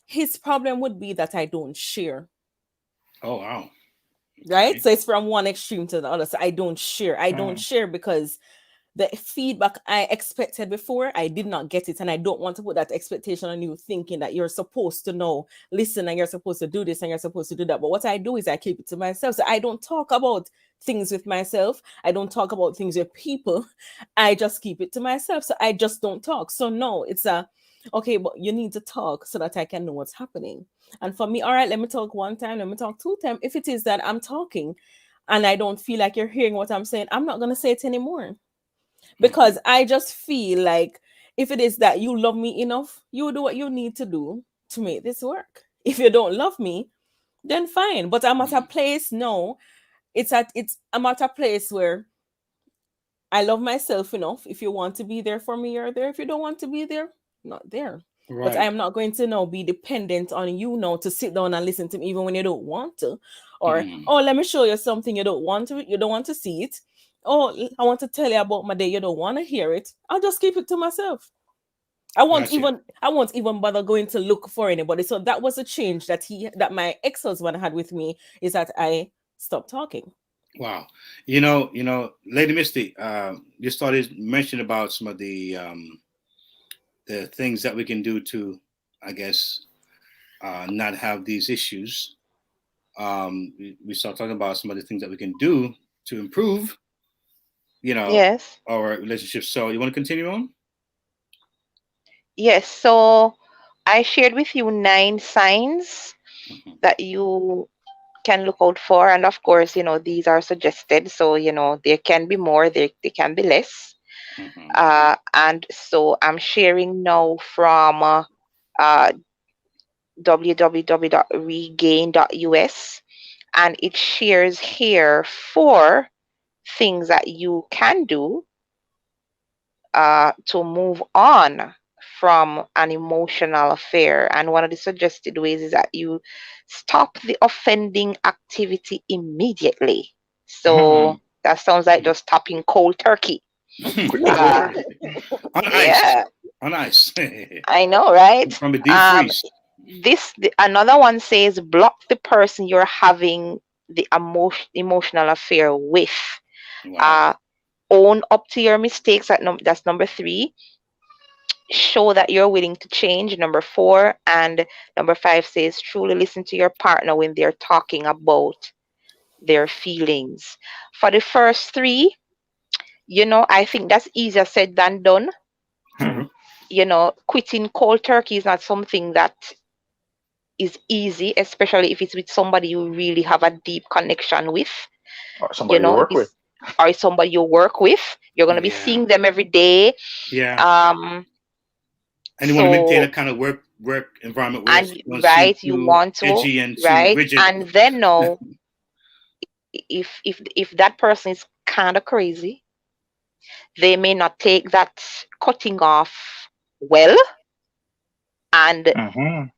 his problem would be that I don't share. Oh, wow. Right? So it's from one extreme to the other. So I don't share. I don't share because the feedback I expected before, I did not get it. And I don't want to put that expectation on you thinking that you're supposed to know, listen, and you're supposed to do this and you're supposed to do that. But what I do is I keep it to myself. So I don't talk about things with myself. I don't talk about things with people. I just keep it to myself. So I just don't talk. So no, it's okay, but you need to talk so that I can know what's happening. And for me, all right, let me talk one time, let me talk two times. If it is that I'm talking and I don't feel like you're hearing what I'm saying, I'm not going to say it anymore. Because I just feel like If it is that you love me enough, you do what you need to do to make this work. If you don't love me, then fine. But I'm at a place now. I'm at a place where I love myself enough. If you want to be there for me, you're there. If you don't want to be there, not there. But I Right. am not going to now be dependent on you now to sit down and listen to me even when you don't want to. Or, oh, let me show you something you don't want to see it. Oh, I want to tell you about my day. You don't want to hear it. I'll just keep it to myself. I won't even bother going to look for anybody. So that was a change that my ex-husband had with me, is that I stopped talking. Wow. Lady Misty, you started mentioning about some of the things that we can do to, I guess, not have these issues. We start talking about some of the things that we can do to improve, Yes. our relationship. So you want to continue on? Yes. So I shared with you 9 signs that you can look out for. And of course, these are suggested. So, there can be more, there can be less. And so I'm sharing now from www.regain.us, and it shares here 4 things that you can do to move on from an emotional affair. And one of the suggested ways is that you stop the offending activity immediately. So that sounds like just stopping cold turkey. On ice. Yeah. On ice. I know, right? From the deep freeze. Another one says block the person you're having the emotional affair with. Wow. Own up to your mistakes. That's number 3. Show that you're willing to change, number 4. And number 5 says truly listen to your partner when they're talking about their feelings. For the first 3, I think that's easier said than done. Quitting cold turkey is not something that is easy, especially if it's with somebody you really have a deep connection with. Or somebody you work with. Or somebody you work with. You're going to be seeing them every day. Yeah. And you want to maintain a kind of work environment where you want to edgy and right rigid. And then if that person is kind of crazy, they may not take that cutting off well, and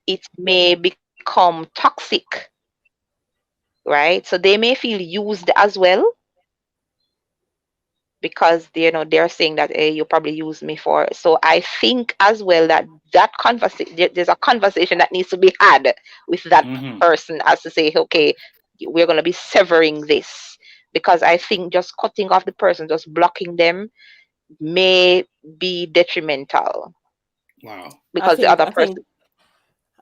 it may become toxic, right? So they may feel used as well, because they're saying that, hey, you probably used me for. So I think as well that conversation, there's a conversation that needs to be had with that person, as to say, okay, we're going to be severing this, because I think just cutting off the person, just blocking them, may be detrimental. Wow. Because the other person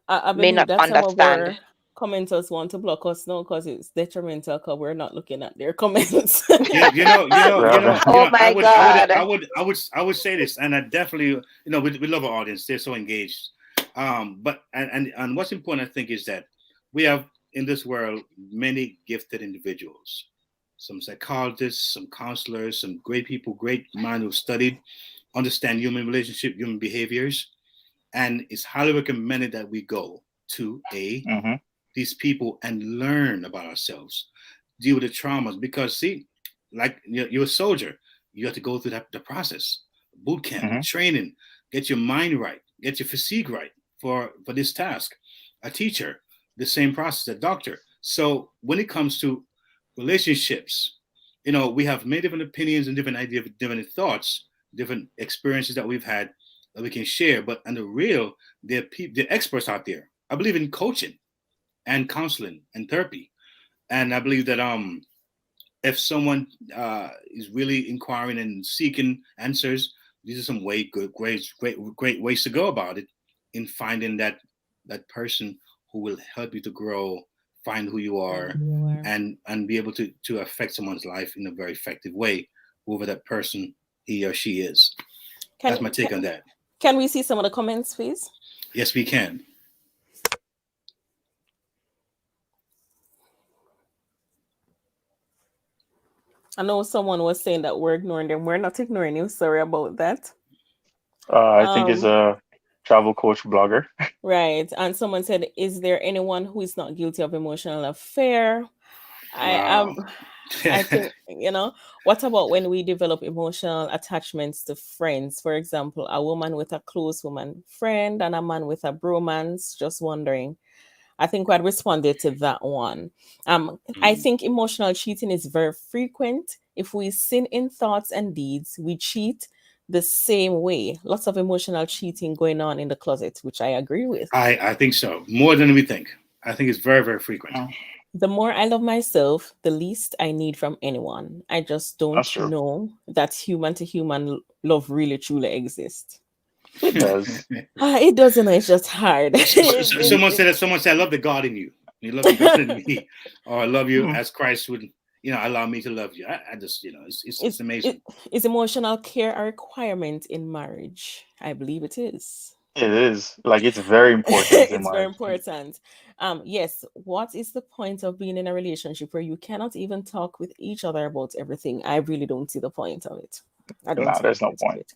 I may not that understand. Some of our commenters want to block us now because it's detrimental, because we're not looking at their comments. Oh my God. I would say this, and I definitely, we love our audience. They're so engaged. But what's important, I think, is that we have in this world many gifted individuals, some psychologists, some counselors, some great people, great minds who've studied, understand human relationship, human behaviors. And it's highly recommended that we go to these people and learn about ourselves, deal with the traumas. Because, see, like you're a soldier, you have to go through the process, boot camp, training, get your mind right, get your physique right for this task. A teacher, the same process, a doctor. So when it comes to relationships, we have many different opinions and different ideas, different thoughts, different experiences that we've had that we can share. But on the real, there are experts out there. I believe in coaching and counseling and therapy. And I believe that if someone is really inquiring and seeking answers, these are some great ways to go about it, in finding that person who will help you to grow, find who you are, and be able to affect someone's life in a very effective way, whoever that person he or she is. That's my take on that. Can we see some of the comments, please? Yes, we can. I know someone was saying that we're ignoring them. We're not ignoring you. Sorry about that. I think is a travel coach blogger. Right. And someone said, is there anyone who is not guilty of emotional affair? Wow. I think, what about when we develop emotional attachments to friends? For example, a woman with a close woman friend and a man with a bromance. Just wondering. I think I'd responded to that one. I think emotional cheating is very frequent. If we sin in thoughts and deeds, we cheat the same way. Lots of emotional cheating going on in the closet, which I agree with. I think so. More than we think. I think it's very, very frequent. The more I love myself, the least I need from anyone. I just don't know that human to human love really truly exists. It does. It doesn't. It's just hard. Someone said, I love the God in you. You love the God in me. Or I love you as Christ would, allow me to love you. I just, it's amazing. Is emotional care a requirement in marriage? I believe it is. It is. Like, it's very important. It's very important. Yes. What is the point of being in a relationship where you cannot even talk with each other about everything? I really don't see the point of it. I don't. There's no point.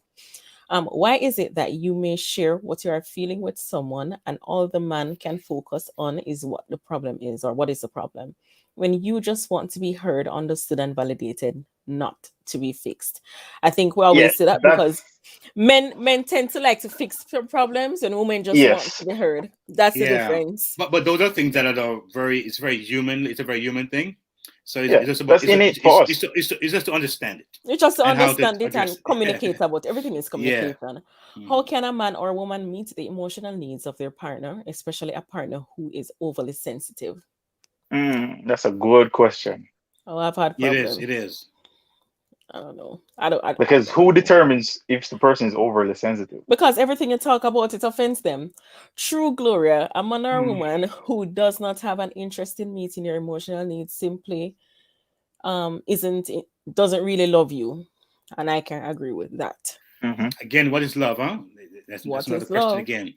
Why is it that you may share what you are feeling with someone and all the man can focus on is what the problem is or what is the problem? When you just want to be heard, understood, and validated, not to be fixed. I think we always say that because men tend to like to fix problems and women just want to be heard. That's the difference. But those are things that are it's very human. It's a very human thing. So it's just about it's just to understand it. It's just to understand it and communicate about everything is communication. How can a man or a woman meet the emotional needs of their partner, especially a partner who is overly sensitive? That's a good question. Oh, I've had problems. It is. I don't know. Because who determines if the person is overly sensitive? Because everything you talk about, it offends them. True, Gloria, a man or a woman who does not have an interest in meeting your emotional needs simply doesn't really love you. And I can agree with that. Again, what is love, huh? That's another question again.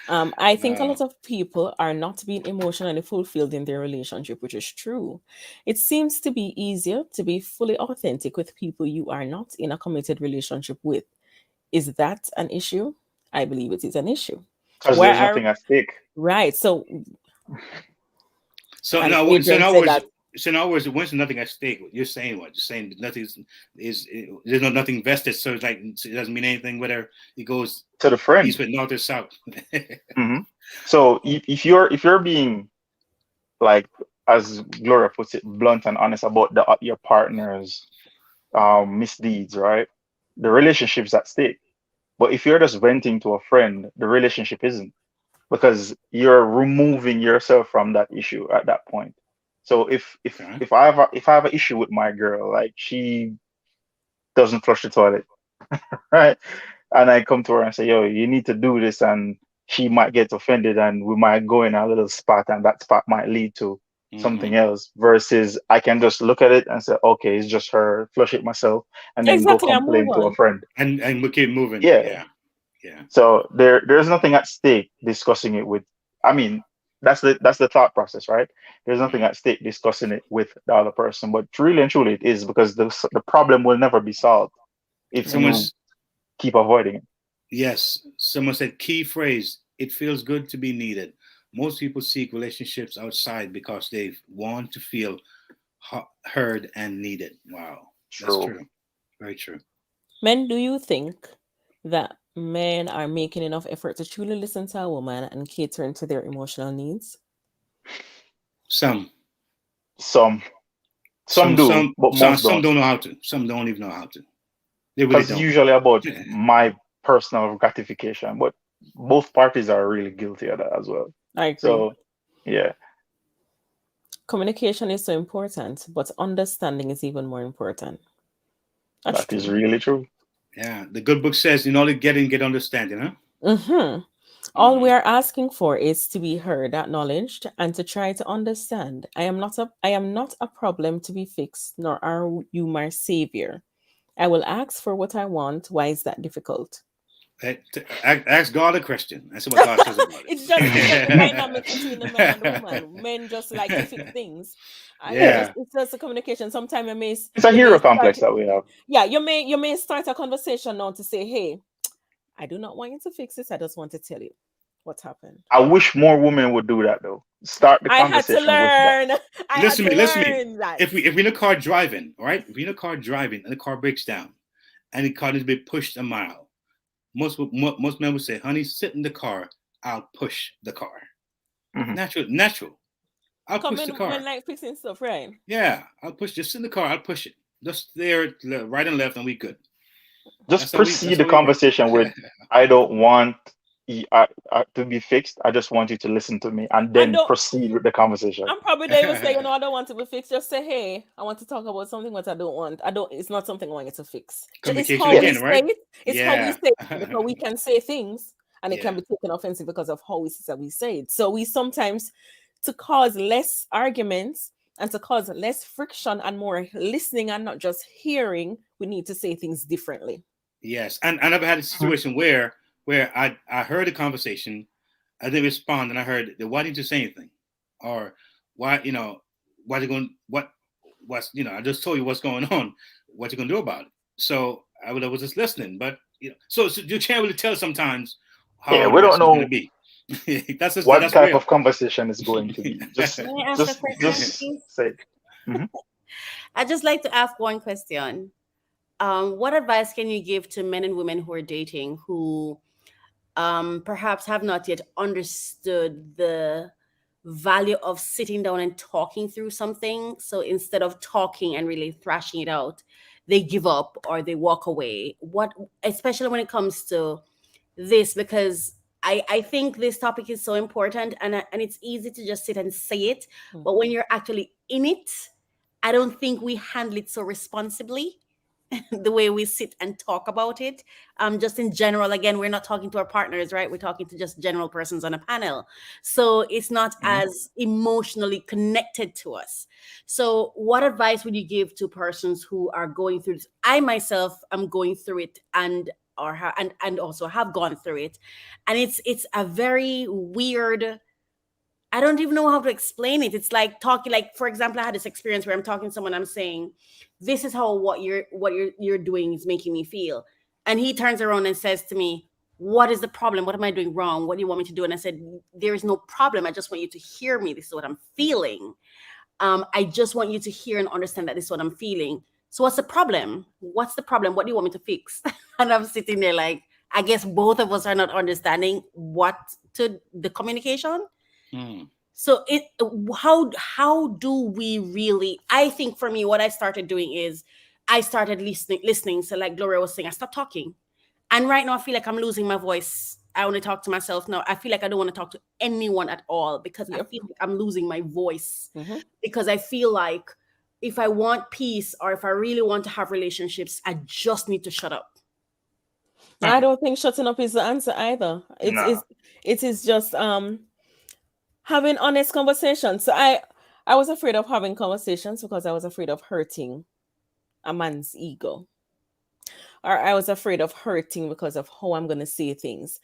I think a lot of people are not being emotionally fulfilled in their relationship, which is true. It seems to be easier to be fully authentic with people you are not in a committed relationship with. Is that an issue? I believe it is an issue. Because there's nothing at stake. Right. So in other words, once nothing at stake, you're saying what? You're saying nothing there's nothing vested, so it's like it doesn't mean anything whether it goes to the friend east, north, or south. So if you're being, like, as Gloria puts it, blunt and honest about your partner's misdeeds, right? The relationship's at stake. But if you're just venting to a friend, the relationship isn't, because you're removing yourself from that issue at that point. So if I have an issue with my girl, like she doesn't flush the toilet, right? And I come to her and say, yo, you need to do this, and she might get offended and we might go in a little spot, and that spot might lead to something else, versus I can just look at it and say, okay, it's just her, flush it myself, and then go complain to a friend. And we keep moving. Yeah. So there's nothing at stake discussing it with, that's the thought process, right? There's nothing at stake discussing it with the other person, but really and truly it is, because the problem will never be solved if you keep avoiding it. Yes. Someone said, key phrase, it feels good to be needed. Most people seek relationships outside because they want to feel heard and needed. Wow. That's true. Very true. Men, do you think that men are making enough effort to truly listen to a woman and catering to their emotional needs? Some do, but some don't know how to. Some don't even know how to. They really don't. It's usually about my personal gratification, but both parties are really guilty of that as well. I agree. So, yeah. Communication is so important, but understanding is even more important. That is really true. Yeah, the good book says, in order to get understanding, huh? All we are asking for is to be heard, acknowledged, and to try to understand. I am not a problem to be fixed, nor are you my savior. I will ask for what I want. Why is that difficult? Ask God a question. That's what God says about it. It's just the dynamic between the man and the woman. Men just like to fix things. It's just a communication. Sometimes it's a hero complex that we have. Yeah, you may start a conversation now to say, hey, I do not want you to fix this. I just want to tell you what happened. I wish more women would do that though. Start the I had to conversation with that. learn. Listen to me. That. If we're in a car driving, all right, if we're in a car driving and the car breaks down and the car needs to be pushed a mile, most men would say, honey, sit in the car, I'll push the car. Mm-hmm. Natural. I'll Come push the car. When like fixing stuff, right? Yeah, I'll push. Just sit in the car. I'll push it. Just there, right and left, and we good. Just proceed the conversation with, I don't want to be fixed. I just want you to listen to me, and then proceed with the conversation. I'm probably they will say, I don't want to be fixed. Just say, hey, I want to talk about something what I don't want. It's not something I want you to fix. Communication again, right? It's how we say it, because we can say things and it can be taken offensive because of how we say it. So we sometimes, to cause less arguments and to cause less friction and more listening and not just hearing, we need to say things differently. Yes, and I've had a situation where I heard a conversation, I didn't respond, and I heard, why didn't you say anything? Or why, why you going, what's, I just told you what's going on, what you going to do about it? So I was just listening, but, so you can't really tell sometimes how we don't know going to be. That's type weird. Of conversation is going to be. Just say. Mm-hmm. I'd just like to ask one question. What advice can you give to men and women who are dating who perhaps have not yet understood the value of sitting down and talking through something? So instead of talking and really thrashing it out, they give up or they walk away. Especially when it comes to this, because I think this topic is so important, and it's easy to just sit and say it. Mm-hmm. But when you're actually in it, I don't think we handle it so responsibly the way we sit and talk about it. Just in general, again, we're not talking to our partners, right? We're talking to just general persons on a panel. So it's not as emotionally connected to us. So what advice would you give to persons who are going through this? I myself am going through it and also have gone through it. And it's a very weird, I don't even know how to explain it. It's like talking, like, for example, I had this experience where I'm talking to someone, I'm saying, this is how what you're doing is making me feel. And he turns around and says to me, what is the problem? What am I doing wrong? What do you want me to do? And I said, there is no problem. I just want you to hear me. This is what I'm feeling. I just want you to hear and understand that this is what I'm feeling. So what's the problem? What's the problem? What do you want me to fix? And I'm sitting there like, I guess both of us are not understanding what to the communication. Mm. So how do we really, I think for me, what I started doing is I started listening. So like Gloria was saying, I stopped talking. And right now I feel like I'm losing my voice. I only talk to myself now. I feel like I don't want to talk to anyone at all because I feel like I'm losing my voice. Mm-hmm. Because I feel like if I want peace or if I really want to have relationships, I just need to shut up. I don't think shutting up is the answer either. It is just having honest conversations. So I was afraid of having conversations because I was afraid of hurting a man's ego. Or I was afraid of hurting because of how I'm going to say things.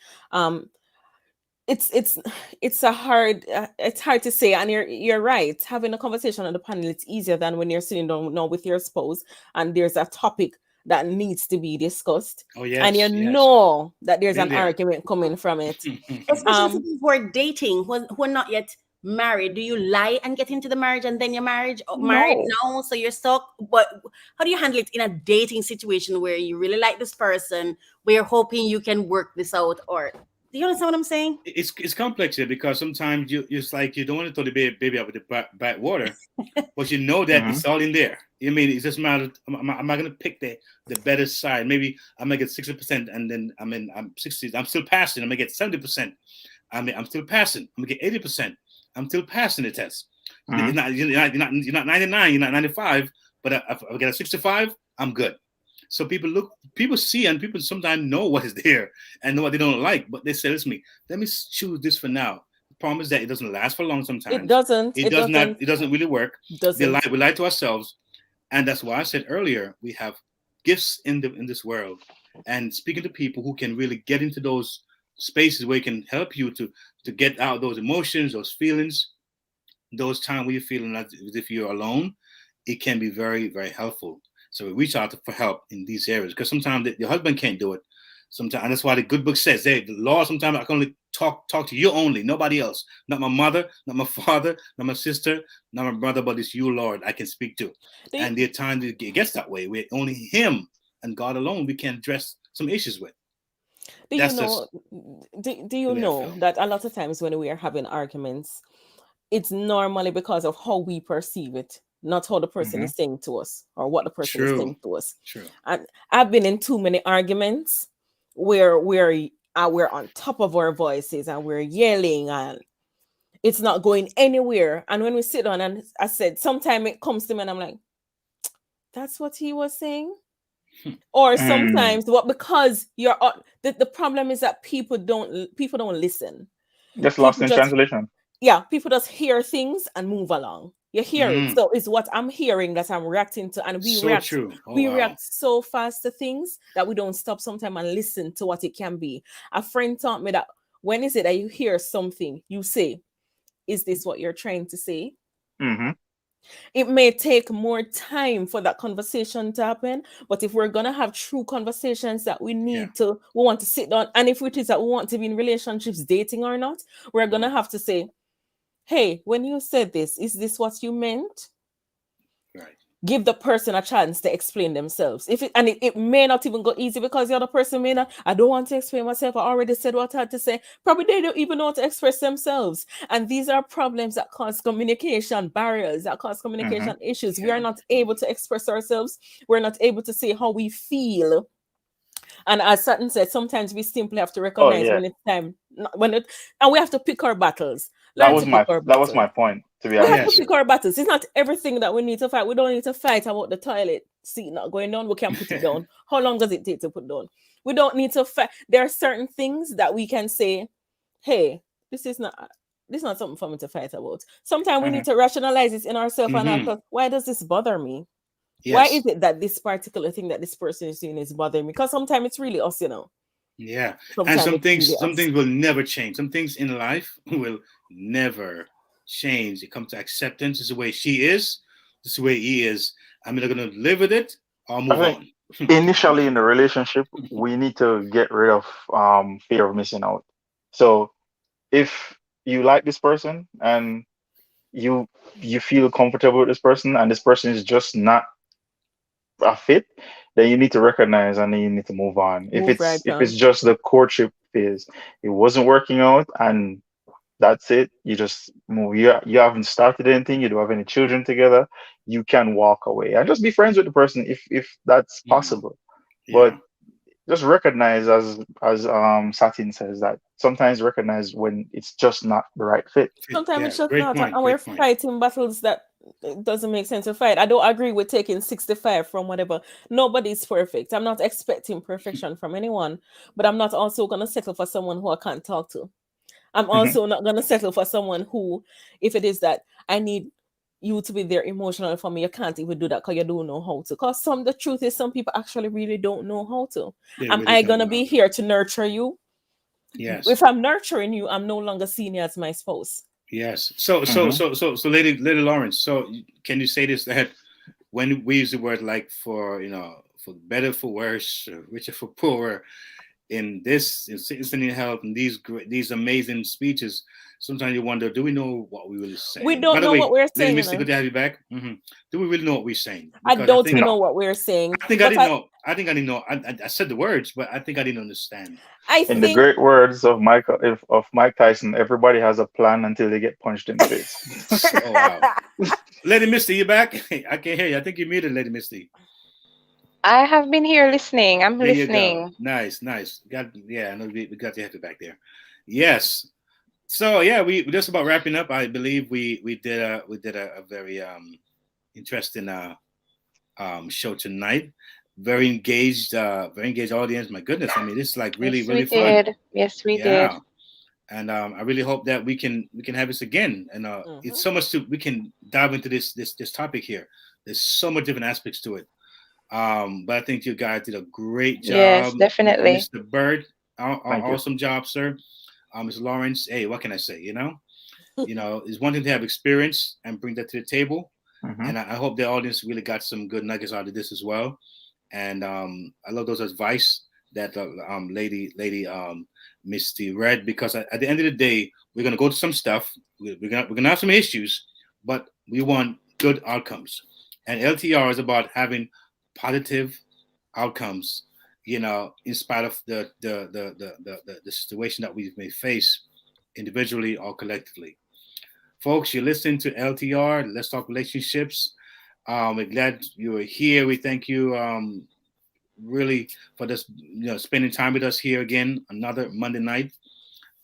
It's hard to say, and you're right. Having a conversation on the panel, it's easier than when you're sitting down now with your spouse and there's a topic that needs to be discussed. Oh yes, and you know that there's an argument coming from it. Especially people who are dating, who are not yet married. Do you lie and get into the marriage and then you're married? No, so you're stuck. But how do you handle it in a dating situation where you really like this person, where you're hoping you can work this out? Or do you understand what I'm saying? It's complex here because sometimes it's like you don't want to throw the baby out with the back water, but you know that it's all in there. I mean, it's just matter. I'm not going to pick the better side. Maybe I'm going to get 60%, and then I'm 60. I'm still passing. I'm going to get 70%. I'm still passing. I'm going to get 80%. I'm still passing the test. You're not 99. You're not 95. But if I get a 65, I'm good. So people see, and people sometimes know what is there and know what they don't like. But they say, listen, let me choose this for now. The problem is that it doesn't last for long sometimes. It doesn't. It doesn't really work. We lie to ourselves. And that's why I said earlier, we have gifts in this world, and speaking to people who can really get into those spaces where it can help you to get out those emotions, those feelings, those times where you're feeling as if you're alone, it can be very, very helpful. So we reach out for help in these areas because sometimes your husband can't do it. Sometimes, and that's why the good book says, "Hey, the Lord. Sometimes I can only talk to you only, nobody else, not my mother, not my father, not my sister, not my brother, but it's you, Lord, I can speak to." And there are times it gets that way. We're only Him and God alone we can address some issues with. Do you know that a lot of times when we are having arguments, it's normally because of how we perceive it, not how the person is saying to us or what the person is saying to us. True. And I've been in too many arguments where we're on top of our voices and we're yelling and it's not going anywhere. And when we sit down, and I said, sometimes it comes to me and I'm like, that's what he was saying. Or sometimes because you're the problem is that people don't listen. Just lost in translation. Yeah, people just hear things and move along. You hear it, so it's what I'm hearing that I'm reacting to, and we react so fast to things that we don't stop sometimes and listen to what it can be. A friend taught me that when is it that you hear something, you say, "Is this what you're trying to say?" It may take more time for that conversation to happen, but if we're gonna have true conversations that we want to sit down, and if it is that we want to be in relationships, dating or not, we're gonna have to say, "Hey, when you said this, is this what you meant?" Right. Give the person a chance to explain themselves. It may not even go easy because the other person may not. I don't want to explain myself. I already said what I had to say. Probably they don't even know how to express themselves. And these are problems that cause communication barriers, that cause communication issues. We are not able to express ourselves. We're not able to say how we feel. And as Sutton said, sometimes we simply have to recognize when it's time, and we have to pick our battles. That was my point, to be honest. We have to pick our battles. It's not everything that we need to fight. We don't need to fight about the toilet seat not going down. We can put it down. How long does it take to put down? We don't need to fight. There are certain things that we can say, "Hey, this is not something for me to fight about." Sometimes we need to rationalize it in ourselves and ask, why does this bother me? Yes. Why is it that this particular thing that this person is doing is bothering me? Because sometimes it's really us, Yeah. Sometimes and some things will never change. Some things in life will never change. It comes to acceptance. This is the way she is. This is the way he is. I'm either going to live with it or move on. Initially in the relationship, we need to get rid of fear of missing out. So if you like this person and you feel comfortable with this person and this person is just not a fit, then you need to recognize and then you need to move on. If it's just the courtship phase, it wasn't working out and that's it, you just move. You haven't started anything, you don't have any children together, you can walk away and just be friends with the person if that's possible. But just recognize, as Satin says, that sometimes recognize when it's just not the right fit. Sometimes it's just not, and we're fighting battles that it doesn't make sense to fight. I don't agree with taking 65 from whatever. Nobody's perfect. I'm not expecting perfection from anyone, but I'm not also going to settle for someone who I can't talk to. I'm also not going to settle for someone who, if it is that I need you to be there emotional for me, you can't even do that because you don't know how to. Because the truth is some people actually really don't know how to. Am I going to be here to nurture you? Yes. If I'm nurturing you, I'm no longer seen as my spouse. Yes. So Lady Lawrence, so can you say this, that when we use the word like for better, for worse, richer, for poorer, in listening help and these amazing speeches, sometimes you wonder, do we know what we really saying? We don't know what we're saying. Lady Misty, good to have you back. Do we really know what we're saying? Because I don't know what we're saying. I think I didn't know. I said the words, but I think I didn't understand. In the great words of Mike Tyson, everybody has a plan until they get punched in the face. Oh, wow. Lady Misty, you back? I can't hear you. I think you're muted, Lady Misty. I have been here listening. I'm there listening. You go. Nice. I know we got you happy back there. Yes. So yeah, we just about wrapping up. I believe we did a very interesting show tonight. Very engaged audience. My goodness, I mean, this is like really fun. Yes, we did. And I really hope that we can have this again. And it's so much we can dive into this topic here. There's so much different aspects to it. But I think you guys did a great job. Yes, definitely. Mr. Bird, awesome job, sir. Mr. Lawrence, hey, what can I say? It's one thing to have experience and bring that to the table. And I hope the audience really got some good nuggets out of this as well. And I love those advice that lady Misty read, because at the end of the day, we're gonna go to some stuff. We're gonna have some issues, but we want good outcomes. And LTR is about having positive outcomes, in spite of the situation that we may face individually or collectively. Folks, you're listening to LTR, Let's Talk Relationships. We're glad you are here. We thank you really for this, spending time with us here again, another Monday night.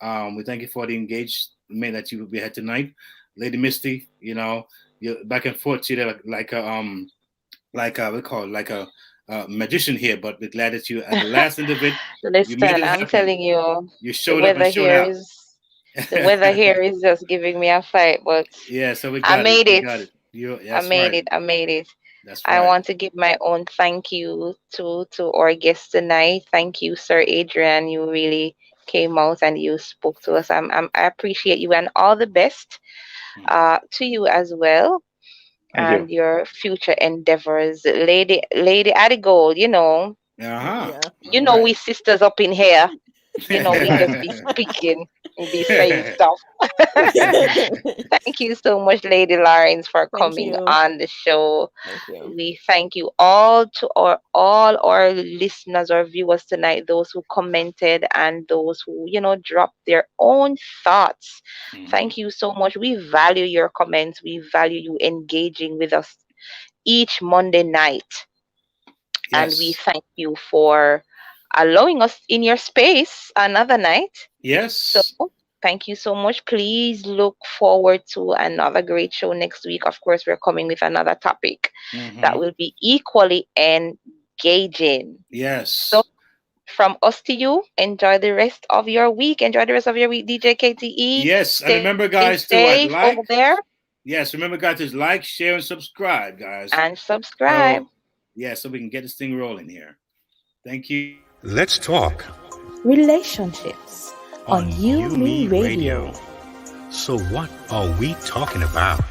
We thank you for the engagement that you had tonight. Lady Misty, you're back and forth. You're like a magician here, but we're glad that you at the last end of it. Listen, I'm telling you, you showed up and showed out. The weather here is just giving me a fight, but yeah, so I made it. I made it. That's right. I want to give my own thank you to our guest tonight. Thank you, Sir Adrian. You really came out and you spoke to us. I appreciate you, and all the best to you as well. And your future endeavors, Lady Adigold, we sisters up in here. We just be speaking and be saying stuff. Thank you so much, Lady Lawrence, for coming on the show. We thank you all to all our listeners or viewers tonight, those who commented and those who, dropped their own thoughts. Thank you so much. We value your comments. We value you engaging with us each Monday night. Yes. And we thank you for allowing us in your space another night. Yes. So thank you so much. Please look forward to another great show next week. Of course, we're coming with another topic that will be equally engaging. Yes. So from us to you, enjoy the rest of your week. Enjoy the rest of your week, DJ KTE. Yes. And remember, guys, to like over there. Yes. Remember, guys, to like, share, and subscribe, guys. And subscribe. So we can get this thing rolling here. Thank you. Let's talk relationships on ICYMI Radio. So what are we talking about?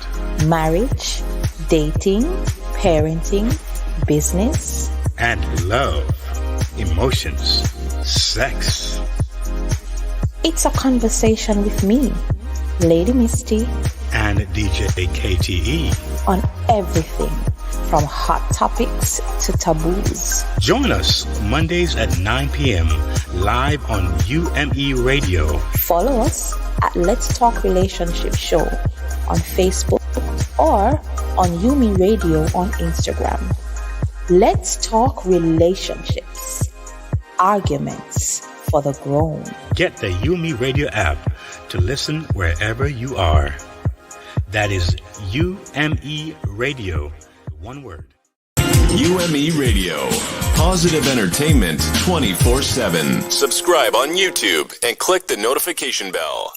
Marriage, dating, parenting, business, and love, emotions, sex. It's a conversation with me, Lady Misty, and DJ KTE on everything from hot topics to taboos. Join us Mondays at 9 p.m. live on ICYMI Radio. Follow us at Let's Talk Relationship Show on Facebook or on ICYMI Radio on Instagram. Let's talk relationships. Arguments for the grown. Get the ICYMI Radio app to listen wherever you are. That is ICYMI Radio. One word. ICYMI Radio. Positive entertainment 24/7. Subscribe on YouTube and click the notification bell.